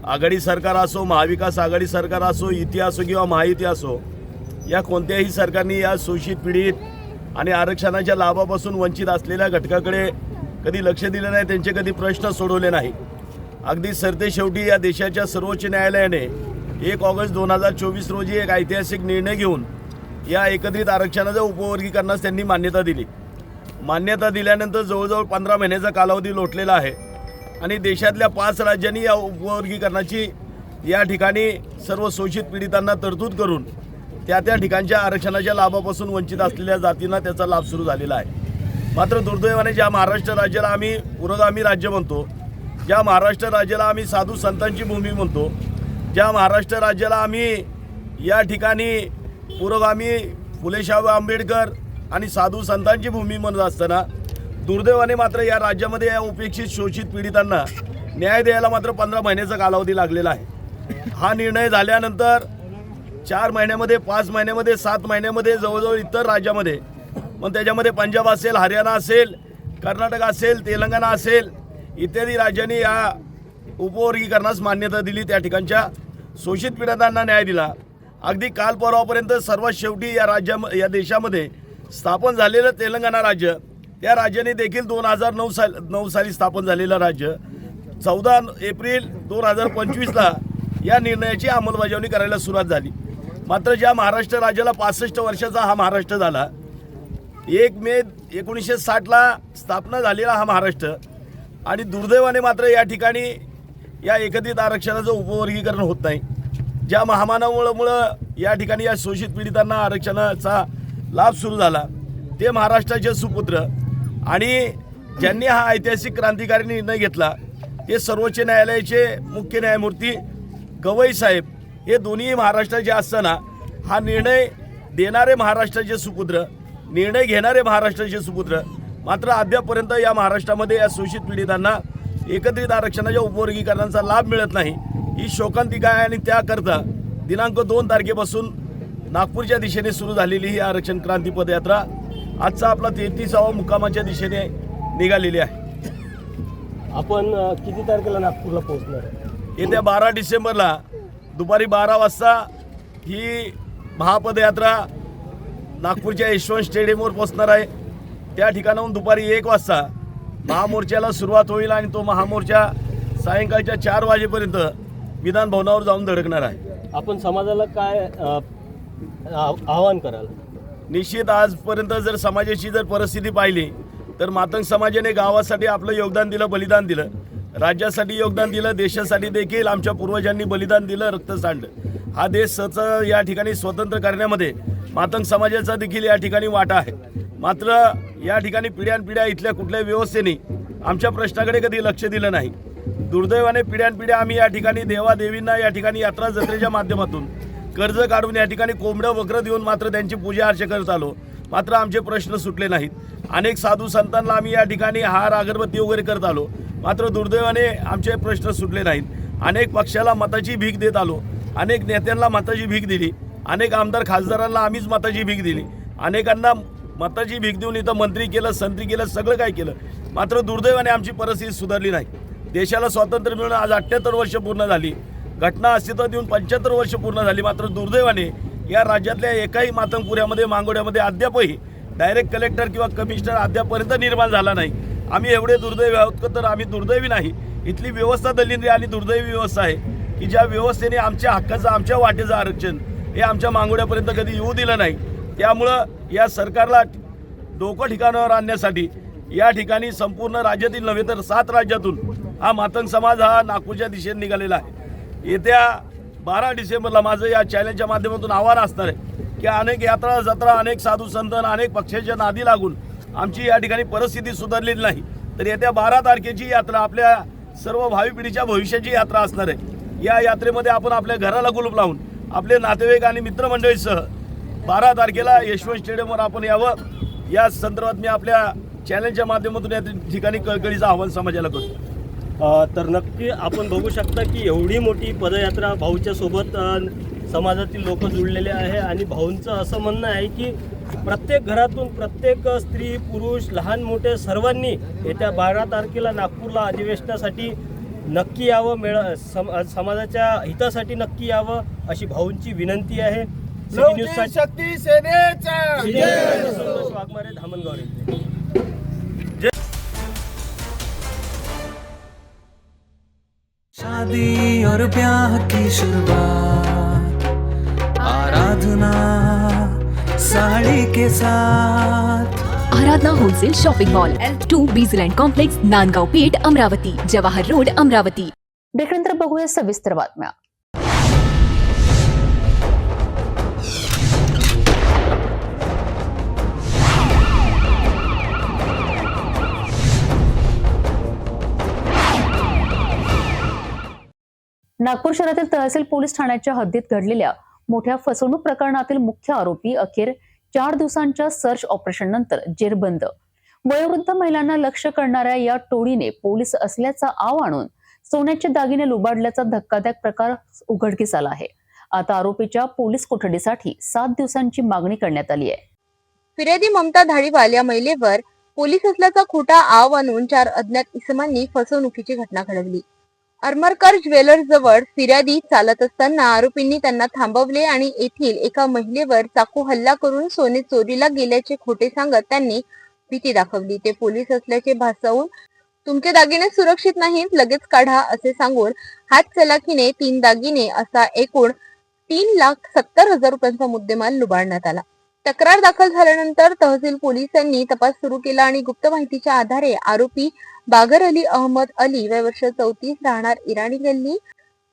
Speaker 14: आघाडी सरकार असो, महाविकास आघाडी सरकार असो, युती असो किंवा महायुती असो, या कोणत्याही सरकारने या शोषित पीडित आणि आरक्षणाच्या लाभापासून वंचित असलेल्या घटकाकडे कधी लक्ष दिलं नाही, त्यांचे कधी प्रश्न सोडवले नाही. अगदी सरतेशेवटी या देशाच्या सर्वोच्च न्यायालयाने 1 ऑगस्ट 2024 रोजी एक ऐतिहासिक निर्णय घेऊन या एकत्रित आरक्षणाच्या उपवर्गीकरणास त्यांनी मान्यता दिली. मान्यता दिल्यानंतर जवळजवळ 15 महिन्याचा कालावधी लोटलेला आहे आणि देशातल्या 5 राज्यांनी या उपवर्गीकरणाची या ठिकाणी सर्व शोषित पीडितांना तरतूद करून त्या ठिकाणच्या आरक्षणाच्या लाभापासून वंचित असलेल्या जातींना त्याचा लाभ सुरू झालेला आहे. मात्र दुर्दैवाने ज्या महाराष्ट्र राज्याला आम्ही पुरोगामी राज्य म्हणतो, ज्या महाराष्ट्र राज्याला आम्ही साधू संतांची भूमी म्हणतो, ज्या महाराष्ट्र राज्याला आम्ही या ठिकाणी पुरोगामी फुलेशाह आंबेडकर आणि साधू संतांची भूमी म्हणत असताना दुर्दैवाने मात्र या राज्यामध्ये या उपेक्षित शोषित पीडितांना न्याय द्यायला मात्र 15 महिन्याचा कालावधी लागलेला आहे. हा निर्णय झाल्यानंतर 4 महिन्यामध्ये, 5 महिन्यामध्ये, 7 महिन्यामध्ये जवळजवळ इतर राज्यामध्ये, मग त्याच्यामध्ये पंजाब असेल, हरियाणा असेल, कर्नाटक असेल, तेलंगणा असेल इत्यादी राज्यांनी या उपवर्गीकरणास मान्यता दिली, त्या ठिकाणच्या शोषित पीडितांना न्याय दिला. अगदी काल परवापर्यंत सर्वात शेवटी या देशामध्ये स्थापन झालेलं तेलंगणा राज्य, त्या राज्याने देखील 2009 साली स्थापन झालेलं राज्य 14 एप्रिल 2025ला या निर्णयाची अंमलबजावणी करायला सुरुवात झाली. मात्र ज्या महाराष्ट्र राज्याला 65 वर्षाचा हा महाराष्ट्र झाला, 1 मे 1960ला स्थापना झालेला हा महाराष्ट्र, आणि दुर्दैवाने मात्र या ठिकाणी या एकत्रित आरक्षणाचं उपवर्गीकरण होत नाही. ज्या महामानवामुळं या ठिकाणी या शोषित पीडितांना आरक्षणाचा लाभ सुरू झाला ते महाराष्ट्राचे सुपुत्र आणि ज्यांनी हा ऐतिहासिक क्रांतिकारी निर्णय घेतला ते सर्वोच्च न्यायालयाचे मुख्य न्यायमूर्ती गवई साहेब हे दोन्ही महाराष्ट्राचे असताना हा निर्णय देणारे महाराष्ट्राचे सुपुत्र, निर्णय घेणारे महाराष्ट्राचे सुपुत्र, मात्र अद्यापपर्यंत या महाराष्ट्रामध्ये या शोषित पीडितांना एकत्रित आरक्षणाच्या उपवर्गीकरणाचा लाभ मिळत नाही. ही शोकांतिका आहे आणि त्याकरता दिनांक 2 तारखेपासून नागपूरच्या दिशेने सुरू झालेली ही आरक्षण क्रांती पदयात्रा आजचा आपला 33वा मुक्कामाच्या दिशेने निघालेली आहे.
Speaker 13: आपण किती तारखेला नागपूरला पोहोचणार आहे?
Speaker 14: येत्या 12 डिसेंबरला दुपारी 12 वाजता ही महापदयात्रा नागपूरच्या यशवंत स्टेडियमवर पोहोचणार आहे. त्या ठिकाणाहून दुपारी 1 वाजता महामोर्चाला सुरुवात होईल आणि तो महामोर्चा सायंकाळच्या 4 वाजेपर्यंत विधान भवनावर जाऊन धडकणार आहे.
Speaker 13: आपण समाजाला काय आवाहन कराल?
Speaker 14: निश्चित आजपर्यंत जर समाजाची जर परिस्थिती पाहिली तर मातंग समाजाने गावासाठी आपलं योगदान दिलं, बलिदान दिलं, राज्यासाठी योगदान दिलं, देशासाठी देखील आमच्या पूर्वजांनी बलिदान दिलं, रक्त सांडलं. हा देश या ठिकाणी स्वतंत्र करण्यामध्ये मातंग समाजाचा देखील या ठिकाणी वाटा आहे. मात्र या ठिकाणी पिढ्यानपिढ्या इथल्या कुठल्याही व्यवस्थेने आमच्या प्रश्नाकडे कधी लक्ष दिलं नाही. दुर्दैवाने पिढ्यानपिढ्या आम्ही या ठिकाणी देवादेवींना या ठिकाणी यात्रा जत्रेच्या माध्यमातून कर्ज काढून या ठिकाणी कोंबडं वक्र देऊन मात्र त्यांची पूजा अर्चा करत आलो. मात्र आमचे प्रश्न सुटले नाहीत. अनेक साधू संतांना आम्ही या ठिकाणी हार अगरबत्ती वगैरे करत आलो, मात्र दुर्दैवाने आमचे प्रश्न सुटले नाहीत. अनेक पक्षाला मताची भीक देत आलो, अनेक नेत्यांना मताची भीक दिली, अनेक आमदार खासदारांना आम्हीच मताची भीक दिली, अनेकांना मताची भीक देऊन इथं मंत्री केलं, संत्री केलं, सगळं काय केलं, मात्र दुर्दैवाने आमची परिस्थिती सुधारली नाही. देशाला स्वातंत्र्य मिळून आज 78 वर्ष पूर्ण झाली, घटना अस्तित्वात येऊन 75 वर्ष पूर्ण झाली, मात्र दुर्दैवाने या राज्यातल्या एकाही मातंगपुऱ्यामध्ये, मांगोड्यामध्ये अद्यापही डायरेक्ट कलेक्टर किंवा कमिशनर अद्यापर्यंत निर्माण झाला नाही. आम्ही एवढे दुर्दैवी आहोत तर आम्ही दुर्दैवी नाही. इथली व्यवस्था दलिंद्री आणि दुर्दैवी व्यवस्था आहे की ज्या व्यवस्थेने आमच्या हक्काचं, आमच्या वाटेचं आरक्षण हे आमच्या मांगोड्यापर्यंत कधी येऊ दिलं नाही. त्यामुळं या सरकारला डोकं ठिकाणावर आणण्यासाठी या ठिकाणी संपूर्ण राज्यातील नव्हे तर 7 राज्यातून हा मातंग समाज हा नागपूरच्या दिशेने निघालेला आहे. येत्या 12 डिसेंबरला माझं या चॅनलच्या माध्यमातून आव्हान असणार आहे की अनेक यात्रा जत्रा, अनेक साधू संत, अनेक पक्षाच्या नादी लागून आमची या ठिकाणी परिस्थिती सुधारलेली नाही. तर येत्या 12 तारखेची यात्रा आपल्या सर्व भावी पिढीच्या भविष्याची यात्रा असणार आहे. या यात्रेमध्ये आपण आपल्या घराला कुलूप लावून आपले नातेवाईक आणि मित्रमंडळीसह 12 तारखेला यशवंत स्टेडियमवर आपण यावं, या संदर्भात मी आपल्या चॅनलच्या माध्यमातून या ठिकाणी कळकळीचं आव्हान समाजाला करतो.
Speaker 13: तर नक्की आपण बघू शकता की एवढी मोठी पदयात्रा भाऊच्या सोबत समाजातील लोक जुळलेले आहे आणि भाऊंचं असं म्हणणं आहे की प्रत्येक घरातून प्रत्येक स्त्री पुरुष लहान मोठे सर्वांनी येत्या 12 तारखेला नागपूरला अधिवेशनासाठी नक्की यावं, समाजाच्या हितासाठी नक्की यावं अशी भाऊंची विनंती आहे. सिटी न्यूज शक्ती सेनेचा संतोष वाघमारे, धामणगाव रेल्वे.
Speaker 3: शादी और ब्याह की शुरुआत आराधना साड़ी के साथ.
Speaker 4: Aradhana wholesale shopping mall L2 Bijland complex Nandgaon Peth Amravati Jawahar road Amravati.
Speaker 1: ब्रेकनंतर बघूया सविस्तर बातम्या. नागपूर शहरातील तहसील पोलीस ठाण्याच्या हद्दीत घडलेल्या मोठ्या फसवणूक प्रकरणातील मुख्य आरोपी अखेर 4 दिवसांच्या सर्च ऑपरेशन नंतर जेरबंद. वयोवृद्ध महिलांना लक्ष्य करणाऱ्या या टोळीने पोलीस असल्याचा आव आणून सोन्याचे दागिने लुबाडल्याचा धक्कादायक प्रकार उघडकीस आला आहे. आता आरोपीच्या पोलीस कोठडीसाठी 7 दिवसांची मागणी करण्यात आली आहे.
Speaker 2: फिर्यादी ममता धाडीवाल या महिलेवर पोलीस असल्याचा खोटा आव आणून 4 अज्ञात इसमांनी फसवणुकीची घटना घडवली. अरमरकर ज्वेलर्स जवळ फिर्यादी चालत असताना आरोपींनी त्यांना थांबवले आणि येथील एका महिलेवर चाकू हल्ला करून सोने चोरीला गेल्याचे खोटे सांगत त्यांनी भीती दाखवली. ते पोलीस असल्याचे भासवून तुमचे दागिने सुरक्षित नाहीत, लगेच काढा असे सांगून हातचलाखीने 3 दागिने असा एकूण 3,70,000 रुपयांचा मुद्देमाल लुबाडण्यात आला. तक्रार दाखल झाल्यानंतर तहसील पोलिसांनी तपास सुरू केला आणि गुप्त माहितीच्या आधारे आरोपी बागर अली अहमद अली वय वर्ष 34 राहणार इराणी गल्ली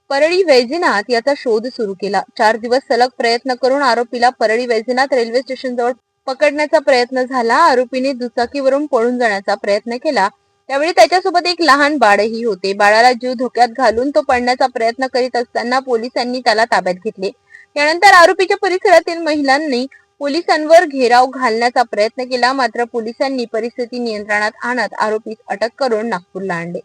Speaker 2: परळी वैजनाथ याचा शोध सुरू केला. 4 दिवस सलग प्रयत्न करून आरोपीला परळी वैजनाथ रेल्वे स्टेशन जवळ पकडण्याचा प्रयत्न झाला. आरोपीने दुचाकीवरून पळून जाण्याचा प्रयत्न केला. त्यावेळी त्याच्यासोबत एक लहान बाळही होते. बाळाला जीव धोक्यात घालून तो पळण्याचा प्रयत्न करीत असताना पोलिसांनी त्याला ताब्यात घेतले. यानंतर आरोपीच्या परिसरातील महिलांनी पोलिसांवर घेराव घालण्याचा प्रयत्न केला, मात्र पोलिसांनी परिस्थिती नियंत्रणात आणत आरोपीस अटक करून नागपूरला आणले.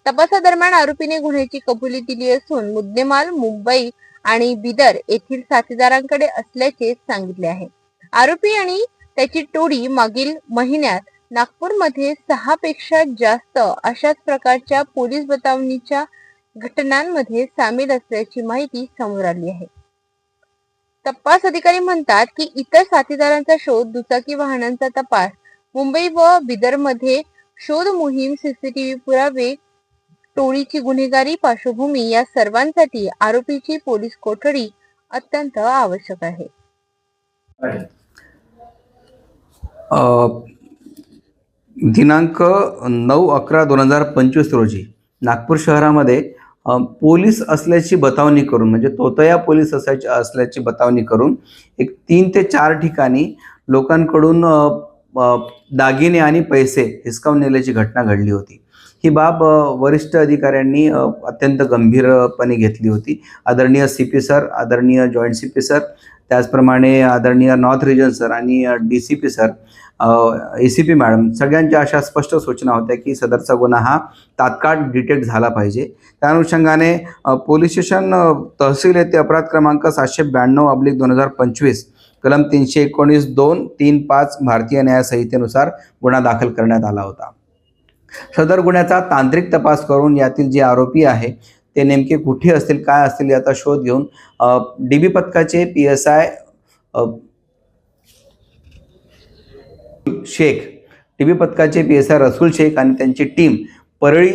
Speaker 2: तपासादरम्यान आरोपीने गुन्ह्याची कबुली दिली असून मुद्देमाल मुंबई आणि बिदर येथील साथीदारांकडे असल्याचे सांगितले आहे. आरोपी आणि त्याची टोळी मागील महिन्यात नागपूरमध्ये 6 पेक्षा जास्त अशाच प्रकारच्या पोलीस बतावणीच्या घटनांमध्ये सामील असल्याची माहिती समोर आली आहे. तपास अधिकारी म्हणतात की इतर साथीदारांचा शोध, दुचाकी वाहनांचा तपास, मुंबई व बिदरमध्ये शोध मोहीम, सीसीटीव्ही पुरावे, टोळीची गुन्हेगारी पार्श्वभूमी या सर्वांसाठी आरोपीची पोलीस कोठडी अत्यंत आवश्यक आहे.
Speaker 15: दिनांक 9/11/2025 रोजी नागपूर शहरामध्ये पोलीस असल्याची बतावणी करून, म्हणजे तोतया पोलीस असल्याची बतावणी करून एक 3 ते 4 ठिकाणी लोकांकडून दागिने आणि पैसे हिसकावून नेल्याची घटना घडली होती. ही बाब वरिष्ठ अधिकाऱ्यांनी अत्यंत गंभीरपणे घेतली होती. आदरणीय CP सर, आदरणीय जॉईंट CP सर, त्याचप्रमाणे आदरणीय नॉर्थ रिजन सर आणि DCP सर, ACP मॅडम, सगळ्यांच्या अशा स्पष्ट सूचना होत्या की सदरचा गुन्हा हा तात्काळ डिटेक्ट झाला पाहिजे. त्या अनुषंगाने पोलीस स्टेशन तहसील येथे अपराध क्रमांक 792/2025 कलम 319(2)(3)(5) भारतीय न्याय संहितेनुसार गुन्हा दाखल करण्यात आला होता. सदर गुन्ह्याचा तांत्रिक तपास करून यातील जे आरोपी आहे ते नेमके कुठे असतील, काय असतील याचा शोध घेऊन DB पथकाचे PSI शेख, DB पथकाचे PSI रसूल शेख आणि त्यांची टीम परळी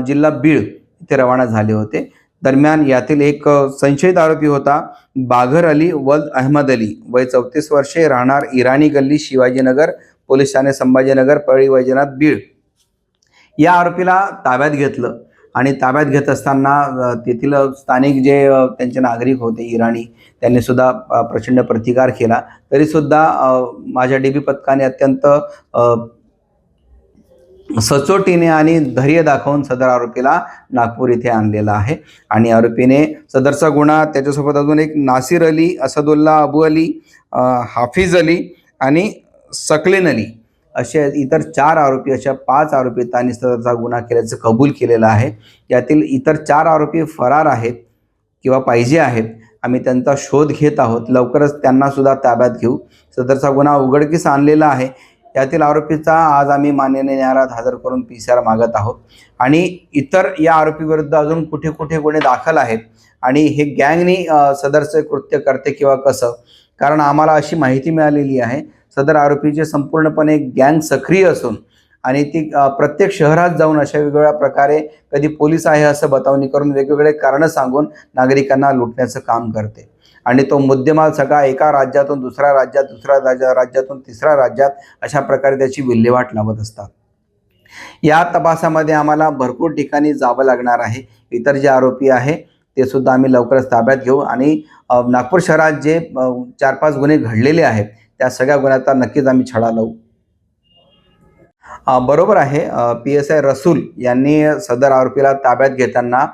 Speaker 15: जिल्हा बीड इथे रवाना झाले होते. दरम्यान यातील एक संशयित आरोपी होता बागर अली वल्द अहमद अली, वय 34 वर्षे, राहणार इराणी गल्ली, शिवाजीनगर, पोलीस ठाणे संभाजीनगर, परळी वैजनाथ, बीड. या आरोपीला ताब्यात घेतलं आणि ताब्यात घेत असताना तेथील स्थानिक जे त्यांचे नागरिक होते इराणी, त्यांनी सुद्धा प्रचंड प्रतिकार केला. तरीसुद्धा माझ्या DB पथकाने अत्यंत सचोटीने आणि धैर्य दाखवून सदर आरोपीला नागपूर इथे आणलेला आहे. आणि आरोपीने सदरचा गुन्हा, त्याच्यासोबत अजून एक नासिर अली, असदुल्ला अबू अली, हाफिज अली आणि सकलेन अली असे इतर 4 आरोपी, अशा 5 आरोपितांनी सदरचा गुन्हा केल्याचं कबूल केलेलं आहे. यातील इतर 4 आरोपी फरार आहेत किंवा पाहिजे आहेत आम्ही त्यांचा शोध घेत आहोत. लवकरच त्यांना सुद्धा ताब्यात घेऊ. सदरचा गुन्हा उघडकीस आणलेला आहे. यातील आरोपीचा आज आम्ही माननीय न्यायालयात हजर करून PCR मागत आहोत आणि इतर या आरोपीविरुद्ध अजून कुठे कुठे गुन्हे दाखल आहेत आणि हे गँगनी सदरचे कृत्य करते किंवा कसं, कारण आम्हाला अशी माहिती मिळालेली आहे सदर आरोपीचे संपूर्णपणे गँग सक्रिय असून आणि ती प्रत्येक शहरात जाऊन अशा वेगवेगळ्या प्रकारे कधी पोलीस आहे असं बतावणी करून वेगवेगळे कारणं सांगून नागरिकांना लुटण्याचं काम करते आणि तो मुद्देमाल सगळा एका राज्यातून दुसऱ्या राज्यात, दुसऱ्या राज्यातून तिसऱ्या राज्यात अशा प्रकारे त्याची विल्हेवाट लावत असतात. या तपासामध्ये आम्हाला भरपूर ठिकाणी जावं लागणार आहे. इतर जे आरोपी आहे ते सुद्धा आम्ही लवकरच ताब्यात घेऊ आणि नागपूर शहरात जे 4-5 गुन्हे घडलेले आहेत त्या सगळ्या गुन्ह्याचा नक्कीच आम्ही छडा लावू. बरोबर आहे. PSI रसूल यांनी सदर आरोपीला ताब्यात घेताना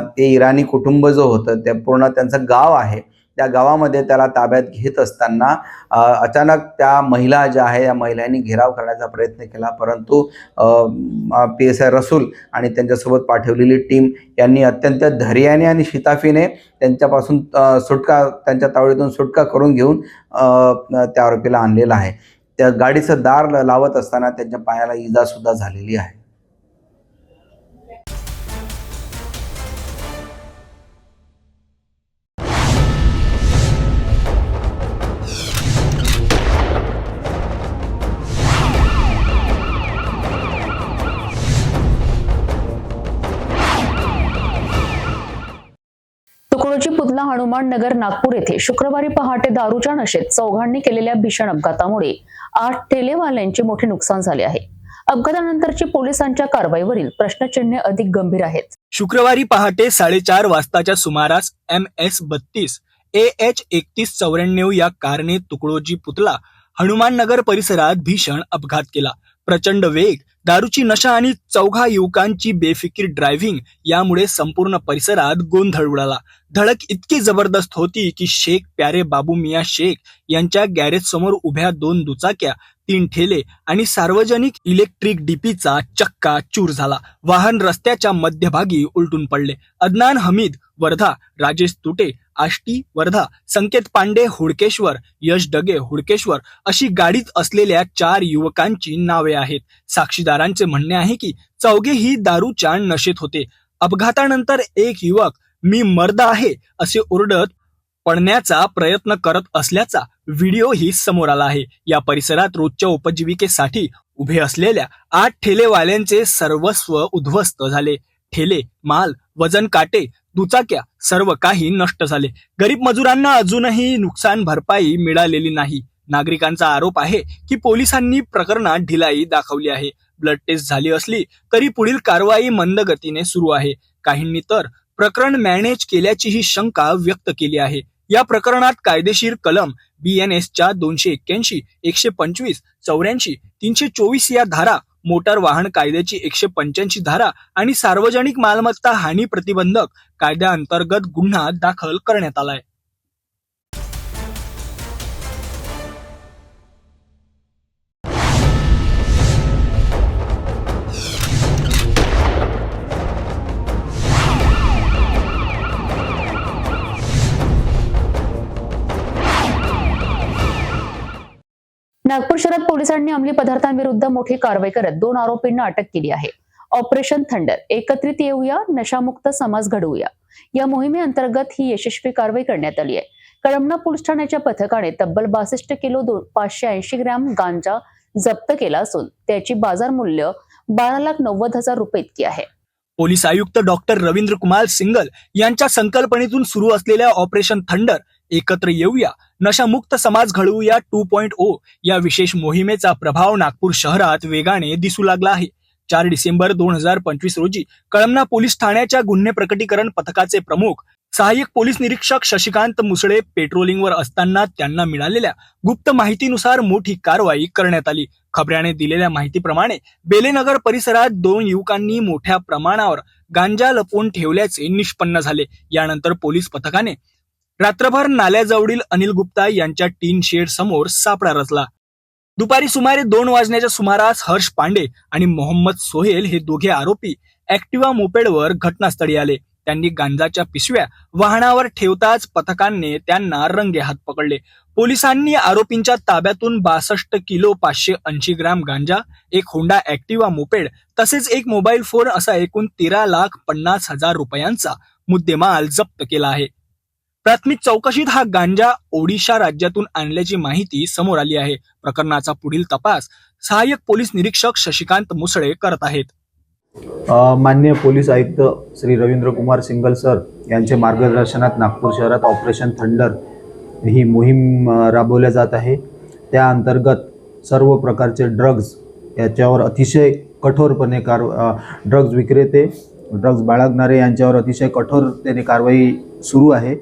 Speaker 15: ते इराणी कुटुंब जो होतं ते पूर्ण त्यांचं गाव आहे त्या गावामध्ये त्याला ताब्यात घेत असताना अचानक त्या महिला ज्या आहे या महिलांनी घेराव करण्याचा प्रयत्न केला, परंतु PSI रसूल आणि त्यांच्यासोबत पाठवलेली टीम यांनी अत्यंत धैर्याने आणि शिताफीने त्यांच्यापासून त्यांच्या तावडीतून सुटका करून घेऊन त्या आरोपीला आणलेला आहे. त्या गाडीचं दार लावत असताना त्यांच्या पायाला इजा सुद्धा झालेली आहे.
Speaker 1: तुकडोजी पुतला हनुमान नगर नागपूर येथे शुक्रवारी पहाटे दारूच्या नशेत चौघांनी केलेल्या भीषण अपघातामुळे 8 ठेलेवाल्यांचे मोठे नुकसान झाले आहे. अपघातानंतरची पोलिसांच्या कारवाईवरील प्रश्नचिन्हे अधिक गंभीर आहेत.
Speaker 5: शुक्रवारी पहाटे 4:30 वाजताच्या सुमारास MS-32 AH 3194 या कारने तुकडोजी पुतला हनुमाननगर परिसरात भीषण अपघात केला. प्रचंड वेग, दारूची नशा आणि चौघा युवकांची बेफिकीर ड्रायव्हिंग यामुळे संपूर्ण परिसरात गोंधळ उडाला. धडक इतकी जबरदस्त होती की शेख प्यारे बाबू मिया शेख यांच्या गॅरेज समोर उभ्या 2 दुचाक्या, 3 ठेले आणि सार्वजनिक इलेक्ट्रिक डीपीचा चक्का चूर झाला. वाहन रस्त्याच्या मध्यभागी उलटून पडले. अदनान हमीद वर्धा, राजेश तुटे आष्टी वर्धा, संकेत पांडे हुडकेश्वर, यश डगे हुडकेश्वर अशी गाडीत असलेल्या 4 युवकांची नावे आहेत. साक्षीदारांचे म्हणणे आहे की चौघेही दारूच्या नशेत होते. अपघातानंतर एक युवक मी मर्द आहे असे ओरडत पळण्याचा प्रयत्न करत असल्याचा व्हिडिओही समोर आला आहे. या परिसरात रोजच्या उपजीविकेसाठी उभे असलेल्या 8 ठेलेवाल्यांचे सर्वस्व उद्ध्वस्त झाले. ठेले, माल, वजन काटे, दुचाक्या सर्व काही नष्ट झाले. गरीब मजुरांना अजूनही नुकसान भरपाई मिळालेली नाही. नागरिकांचा आरोप आहे की पोलिसांनी प्रकरणात ढिलाई दाखवली आहे. ब्लड टेस्ट झाली असली तरी पुढील कारवाई मंद गतीने सुरू आहे. काहींनी तर प्रकरण मॅनेज केल्याचीही शंका व्यक्त केली आहे. या प्रकरणात कायदेशीर कलम BNSच्या 281, 125, 84, 324 या धारा, मोटार वाहन कायद्याची 185 धारा आणि सार्वजनिक मालमत्ता हानी प्रतिबंधक कायद्याअंतर्गत गुन्हा दाखल करण्यात आलाय.
Speaker 1: नागपूर शहरात पोलिसांनी अंमली पदार्थांविरुद्ध मोठी कारवाई करत 2 आरोपींना अटक केली आहे. ऑपरेशन थंडर, एकत्रित येऊया, नशामुक्त समाज घडवूया या मोहिमेअंतर्गत ही यशस्वी कारवाई करण्यात आली आहे. कळमना पोलीस ठाण्याच्या पथकाने तब्बल 62 किलो 580 ग्रॅम गांजा जप्त केला असून त्याची बाजार मूल्य 12,90,000 रुपये इतकी आहे.
Speaker 5: पोलीस आयुक्त डॉक्टर रवींद्र कुमार सिंगल यांच्या संकल्पनेतून सुरू असलेल्या ऑपरेशन थंडर, एकत्र येऊया, नशामुक्त समाज घडवूया 2.0 या विशेष मोहिमेचा प्रभाव नागपूर शहरात वेगाने दिसू लागला आहे. 4 डिसेंबर 2025 रोजी कळमना पोलीस ठाण्याच्या गुन्हे प्रकटीकरण पथकाचे प्रमुख सहाय्यक पोलीस निरीक्षक शशिकांत मुसळे पेट्रोलिंगवर असताना त्यांना मिळालेल्या गुप्त माहितीनुसार मोठी कारवाई करण्यात आली. खबऱ्याने दिलेल्या माहितीप्रमाणे बेलेनगर परिसरात 2 युवकांनी मोठ्या प्रमाणावर गांजा लपवून ठेवल्याचे निष्पन्न झाले. यानंतर पोलीस पथकाने रात्रभर नाल्याजवळील अनिल गुप्ता यांच्या टीन शेड समोर सापळा रचला. दुपारी सुमारे 2 वाजण्याच्या सुमारास हर्ष पांडे आणि मोहम्मद सोहेल हे दोघे आरोपी ऍक्टिवा मोपेडवर घटनास्थळी आले. त्यांनी गांजाच्या पिशव्या वाहनावर ठेवताच पथकांनी त्यांना रंगेहात पकडले. पोलिसांनी आरोपींच्या ताब्यातून 62 किलो 580 ग्राम गांजा, एक होंडा ऍक्टिवा मोपेड तसेच एक मोबाईल फोन असा एकूण 13,50,000 रुपयांचा मुद्देमाल जप्त केला आहे. प्राथमिक चौकशीत हा गांजा ओडिशा राज्यातून आणल्याची माहिती समोर आली आहे. प्रकरणाचा पुढील तपास सहाय्यक पोलीस निरीक्षक शशिकांत मुसळे करत आहेत.
Speaker 16: माननीय पोलीस आयुक्त श्री रवींद्र कुमार सिंगल सर यांच्या मार्गदर्शनात नागपूर शहरात ऑपरेशन थंडर ही मोहीम राबवल्या जात आहे. त्या अंतर्गत सर्व प्रकारचे ड्रग्ज याच्यावर अतिशय कठोरपणे ड्रग्ज विक्रेते, ड्रग्ज बाळगणारे यांच्यावर अतिशय कठोरतेने कारवाई सुरू आहे.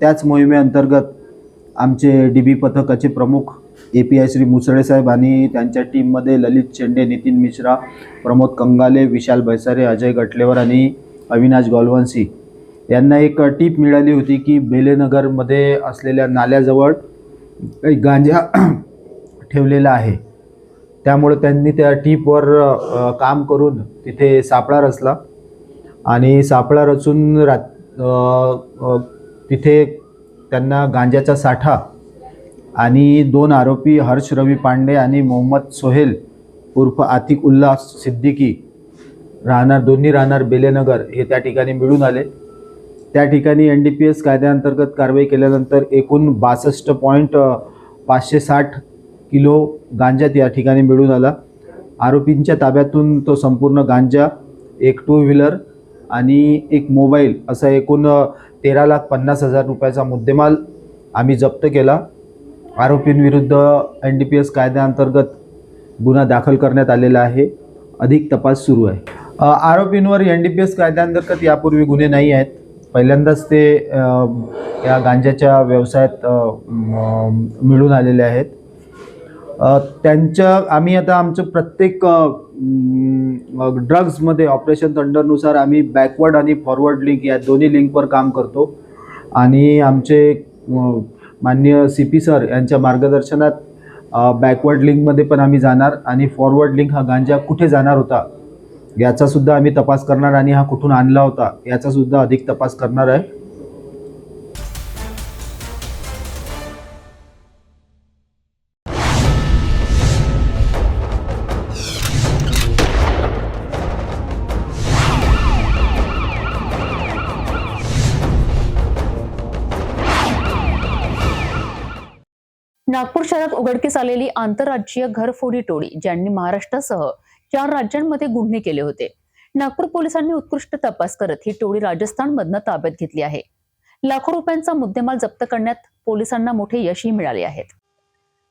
Speaker 16: त्याच मोहिमेअंतर्गत आमचे DB पथकाचे प्रमुख API श्री मुसळे साहेब आणि त्यांच्या टीममध्ये ललित शेंडे, नितीन मिश्रा, प्रमोद कंगाले, विशाल बैसारे, अजय गटलेवर आणि अविनाश गोलवंशी यांना एक टीप मिळाली होती की बेलेनगरमध्ये असलेल्या नाल्याजवळ काही गांजा ठेवलेला आहे. त्यामुळे त्यांनी त्या टीपवर काम करून तिथे सापळा रचला आणि सापळा रचून तिथे त्यांना गांजाचा साठा आणि 2 आरोपी हर्ष रवी पांडे आणि मोहम्मद सोहेल उर्फ आतिक उल्ला सिद्दीकी दोन्ही राहणार बेलेनगर हे त्या ठिकाणी मिळून आले. त्या ठिकाणी NDPS कायद्याअंतर्गत कारवाई केल्यानंतर एकूण 62.560 किलो गांजा त्या ठिकाणी मिळून आला. आरोपींच्या ताब्यातून तो संपूर्ण गांजा, एक 2 व्हीलर आणि एक मोबाईल असा एकूण 13,50,000 रुपयाचा मुद्देमाल आम्ही जप्त केला. आरोपींविरुद्ध NDPS कायद्याअंतर्गत गुन्हा दाखल करण्यात आलेला आहे. अधिक तपास सुरू आहे. आरोपींवर NDPS कायद्याअंतर्गत यापूर्वी गुन्हे नाही आहेत. पहिल्यांदाच ते या गांजाच्या व्यवसायात मिळून आलेले आहेत. आम्ही आता आमचं प्रत्येक ड्रग्जमध्ये ऑपरेशन थंडरनुसार आम्ही बॅकवर्ड आणि फॉरवर्ड लिंक या दोन्ही लिंकवर काम करतो आणि आमचे माननीय CP सर यांच्या मार्गदर्शनात बॅकवर्ड लिंकमध्ये पण आम्ही जाणार आणि फॉरवर्ड लिंक हा गांजा कुठे जाणार होता याचासुद्धा आम्ही तपास करणार आणि हा कुठून आणला होता याचासुद्धा अधिक तपास करणार आहे.
Speaker 1: नागपूर शहरात उघडकीस आलेली आंतरराज्यीय घरफोडी टोळी, ज्यांनी महाराष्ट्रासह 4 राज्यांमध्ये गुन्हे केले होते. नागपूर पोलिसांनी उत्कृष्ट तपास करत ही टोळी राजस्थानमधनं ताब्यात घेतली आहे. लाखो रुपयांचा मुद्देमाल जप्त करण्यात पोलिसांना मोठे यशही मिळाले आहेत.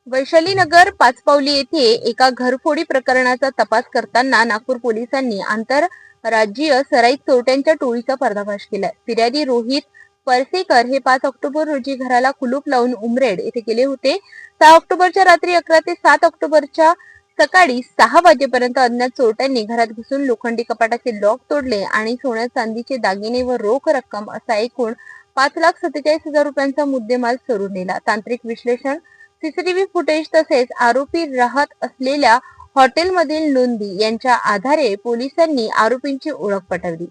Speaker 2: वैशालीनगर पाचपावली येथे एका घरफोडी प्रकरणाचा तपास करताना नागपूर पोलिसांनी आंतरराज्यीय सराईत चोरट्यांच्या टोळीचा पर्दाफाश केलाय. फिर्यादी रोहित परसेकर हे 5 ऑक्टोबर रोजी घराला कुलूप लावून उमरेड येथे गेले होते. 6 ऑक्टोबरच्या रात्री 11 ते 7 ऑक्टोबरच्या सकाळी 6 वाजेपर्यंत अज्ञात चोरट्यांनी घरात घुसून लोखंडी कपाटाचे लॉक तोडले आणि सोन्या चांदीचे दागिने व रोख रक्कम असा एकूण 5,47,000 रुपयांचा मुद्देमाल चोरून नेला. तांत्रिक विश्लेषण, CCTV फुटेज तसेच आरोपी राहत असलेल्या हॉटेलमधील नोंदी यांच्या आधारे पोलिसांनी आरोपींची ओळख पटवली.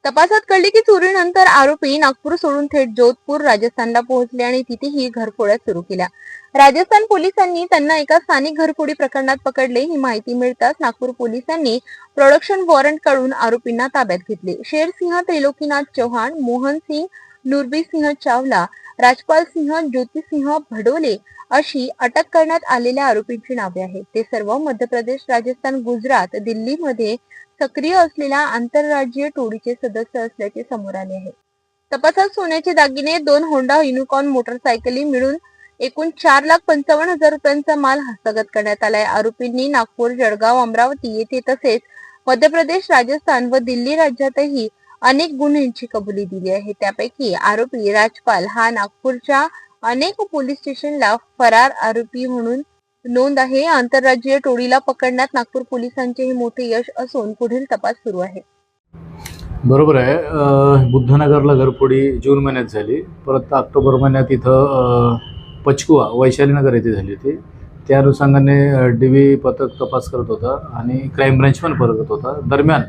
Speaker 2: तपासात कळले की चोरीनंतर आरोपी नागपूर सोडून थेट जोधपूर राजस्थानला पोहोचले आणि तिथेही घरफोड्या सुरू केल्या. राजस्थान पोलिसांनी त्यांना एका स्थानिक घरफोडी प्रकरणात पकडले. ही माहिती मिळताच नागपूर पोलिसांनी प्रोडक्शन वॉरंट काढून आरोपींना ताब्यात घेतले. शेरसिंह त्रिलोकीनाथ चौहान, मोहन सिंह, नुरबी सिंह चावला, राजपाल सिंह, ज्योतिसिंह भडोले अशी अटक करण्यात आलेल्या आरोपींची नावे आहेत. ते सर्व मध्य प्रदेश, राजस्थान, गुजरात, दिल्लीमध्ये सक्रिय असलेल्या आंतरराज्यीय टोळीचे सदस्य असल्याचे समोर आले आहे. तपासात सोन्याचे दागिने, 2 होंडा युनिकॉर्न मोटरसायकली मिळून एकूण 4,55,000 रुपयांचा माल हस्तगत करण्यात आलाय. आरोपींनी नागपूर, जळगाव, अमरावती येथे तसेच मध्य प्रदेश, राजस्थान व दिल्ली राज्यातही अनेक गुन्ह्यांची कबुली दिली आहे. त्यापैकी आरोपी राजपाल हा नागपूरच्या अनेक पोलीस स्टेशनला फरार आरोपी म्हणून नोंद आहे. आंतरराज्यीय टोळीला पकडण्यात नागपूर पोलिसांचे हे मोठे यश असून पुढील तपास सुरू आहे.
Speaker 17: बरोबर आहे. बुद्धनगरला घरफोडी जून महिन्यात झाली, परत ऑक्टोबर महिन्यात इथं पचकुवा वैशालीनगर येथे झाली होती. त्या अनुषंगाने DB पथक तपास करत होता आणि क्राईम ब्रांच पण करत होता. दरम्यान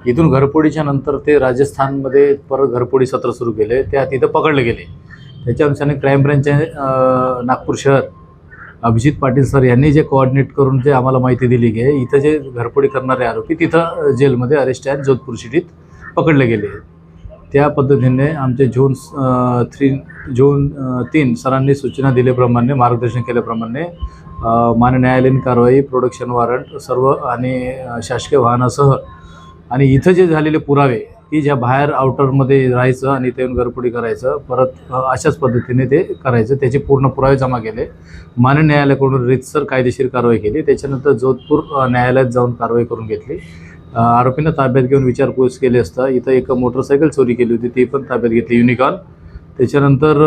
Speaker 17: इथून घरफोडीच्या नंतर ते राजस्थानमध्ये परत घरफोडी सत्र सुरू केले, त्या तिथं पकडले गेले. त्याच्या अनुषंगाने क्राईम ब्रँचचे नागपूर शहर अभिजित पाटील सर यांनी जे कोऑर्डिनेट करून जे आम्हाला माहिती दिली की इथं जे घरफोडी करणारे आरोपी तिथं जेलमध्ये अरेस्ट आहेत, जोधपूर सिटीत पकडले गेले. त्या पद्धतीने आमचे झोन 3 सरांनी सूचना दिल्याप्रमाणे, मार्गदर्शन केल्याप्रमाणे मान्य न्यायालयीन कारवाई, प्रोडक्शन वॉरंट सर्व आणि शासकीय वाहनासह आणि इथं जे झालेले पुरावे की ज्या बाहेर आउटरमध्ये राहायचं आणि ते घरफोडी करायचं, परत अशाच पद्धतीने ते करायचं, त्याचे पूर्ण पुरावे जमा केले. मान्य न्यायालयाकडून रीतसर कायदेशीर कारवाई केली. त्याच्यानंतर जोधपूर न्यायालयात जाऊन कारवाई करून घेतली. आरोपींना ताब्यात घेऊन विचारपूस केली असता इथं एक मोटरसायकल चोरी केली होती, ती पण ताब्यात घेतली, युनिकॉर्न. त्याच्यानंतर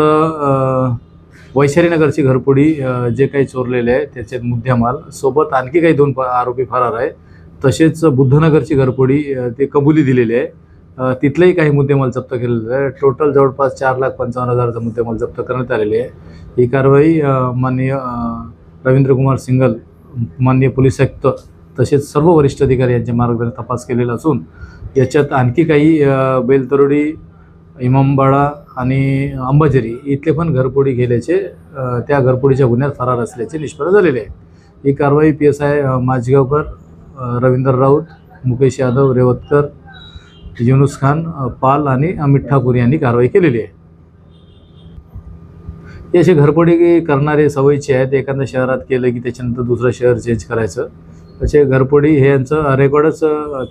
Speaker 17: वैशालीनगरची घरफोडी जे काही चोरलेले आहे त्याच्यात मुद्देमाल सोबत आणखी काही 2 आरोपी फरार आहे. तसेच बुद्धनगरची घरफोडी ते कबुली दिलेली आहे, तिथलेही काही मुद्देमाल जप्त केलेले आहे. टोटल जवळपास 4,55,000चा मुद्देमाल जप्त करण्यात आलेले आहे. ही कारवाई माननीय रवींद्र कुमार सिंगल, माननीय पोलीस आयुक्त तसेच सर्व वरिष्ठ अधिकारी यांच्या मार्गदर्शनात तपास केलेला असून याच्यात आणखी काही बेलतरोडी, इमामबाडा आणि अंबाझरी इथले पण घरफोडी गेल्याचे, त्या घरफोडीच्या गुन्ह्यात फरार असल्याचे निष्पन्न झालेले आहे. ही कारवाई PSI माझगावकर, रवींद्र राऊत, मुकेश यादव, रेवतकर, युनुस खान, पाल आणि अमित ठाकूर यांनी कारवाई केलेली आहे. हे असे घरफोडी करणारे सवयीचे आहेत. एखाद्या शहरात केलं की त्याच्यानंतर दुसरं शहर चेंज करायचं. असे घरफोडी हे यांचं रेकॉर्डच,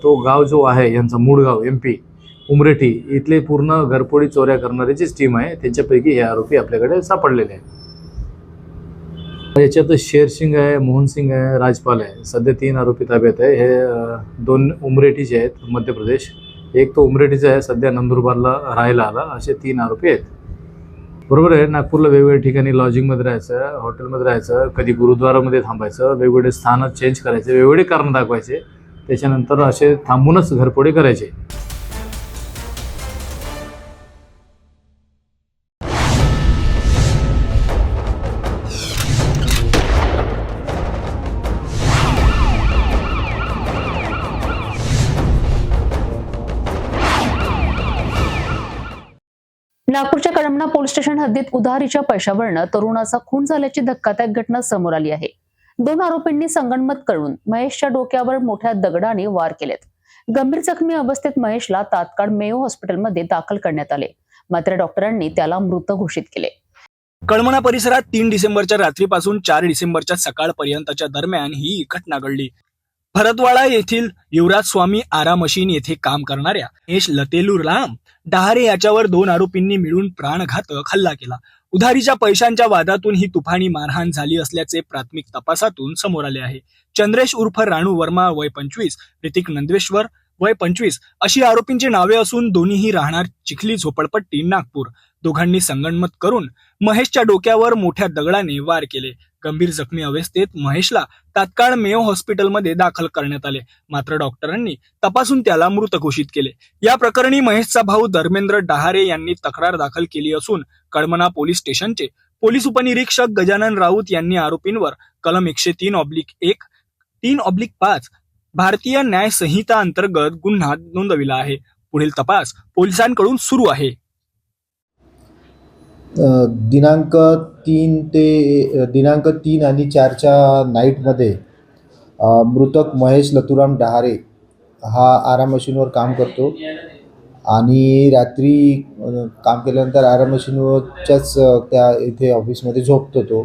Speaker 17: तो गाव जो आहे यांचा मूळ गाव MP उमरेठी इथले पूर्ण घरफोडी चोऱ्या करणाऱ्याचीच टीम आहे. त्यांच्यापैकी हे आरोपी आपल्याकडे सापडलेले आहेत. याच्यात शेरसिंग आहे, मोहनसिंग आहे, राजपाल आहे. सध्या 3 आरोपी ताब्यात आहे. हे 2 उमरेठीचे आहेत, मध्य प्रदेश. एक तो उमरेठीचा आहे, सध्या नंदुरबारला राहायला आला. असे 3 आरोपी आहेत. बरोबर आहे. नागपूरला वेगवेगळ्या ठिकाणी लॉजिंगमध्ये राहायचं, हॉटेलमध्ये राहायचं, कधी गुरुद्वारामध्ये थांबायचं, वेगवेगळे स्थानं चेंज करायचे, वेगवेगळे कारण दाखवायचे, त्याच्यानंतर असे थांबूनच घरफोडी करायचे.
Speaker 1: नागपूरच्या कळमना पोलीस स्टेशन हद्दीत उधारीच्या पैशावरनं तरुणाचा खून झाल्याची धक्कादायक घटना समोर आली आहे. 2 आरोपींनी संगनमत करून महेशच्या डोक्यावर मोठ्या दगडाने वार केलेत. गंभीर जखमी अवस्थेत महेशला तात्काळ मेयो हॉस्पिटलमध्ये दाखल करण्यात आले, मात्र डॉक्टरांनी त्याला मृत घोषित केले.
Speaker 5: कळमना परिसरात 3 डिसेंबरच्या रात्रीपासून 4 डिसेंबरच्या सकाळपर्यंतच्या दरम्यान ही घटना घडली. भरतवाडा येथील युवराज स्वामी आरा मशीन येथे काम करणाऱ्या महेश लतेलूराम डहारे याच्यावर 2 आरोपींनी मिळून प्राणघातक हल्ला केला. उधारीच्या पैशांच्या वादातून ही तुफानी मारहाण झाली असल्याचे प्राथमिक तपासातून समोर आले आहे. चंद्रेश उर्फ राणू वर्मा वय 25, ऋतिक नंदवेश्वर वय 25 अशी आरोपींची नावे असून दोन्हीही राहणार चिखली झोपडपट्टी नागपूर. दोघांनी संगनमत करून महेशच्या डोक्यावर मोठ्या दगडाने वार केले. गंभीर जखमी अवस्थेत महेशला तात्काळ मेयो हॉस्पिटलमध्ये दाखल करण्यात आले, मात्र डॉक्टरांनी तपासून त्याला मृत घोषित केले. या प्रकरणी महेशचा भाऊ धर्मेंद्र डहारे यांनी तक्रार दाखल केली असून कळमना पोलीस स्टेशनचे पोलीस उपनिरीक्षक गजानन राऊत यांनी आरोपींवर कलम 103/1, 3/5 भारतीय न्याय संहिता अंतर्गत गुन्हा नोंदविला आहे. पुढील तपास पोलिसांकडून सुरू आहे.
Speaker 16: दिनांक 3 आणि 4च्या नाईटमध्ये मृतक महेश लतुराम डहारे हा आरा मशीनवर काम करतो आणि रात्री काम केल्यानंतर आरा मशीनवरच्याच त्या इथे ऑफिसमध्ये झोपतो तो.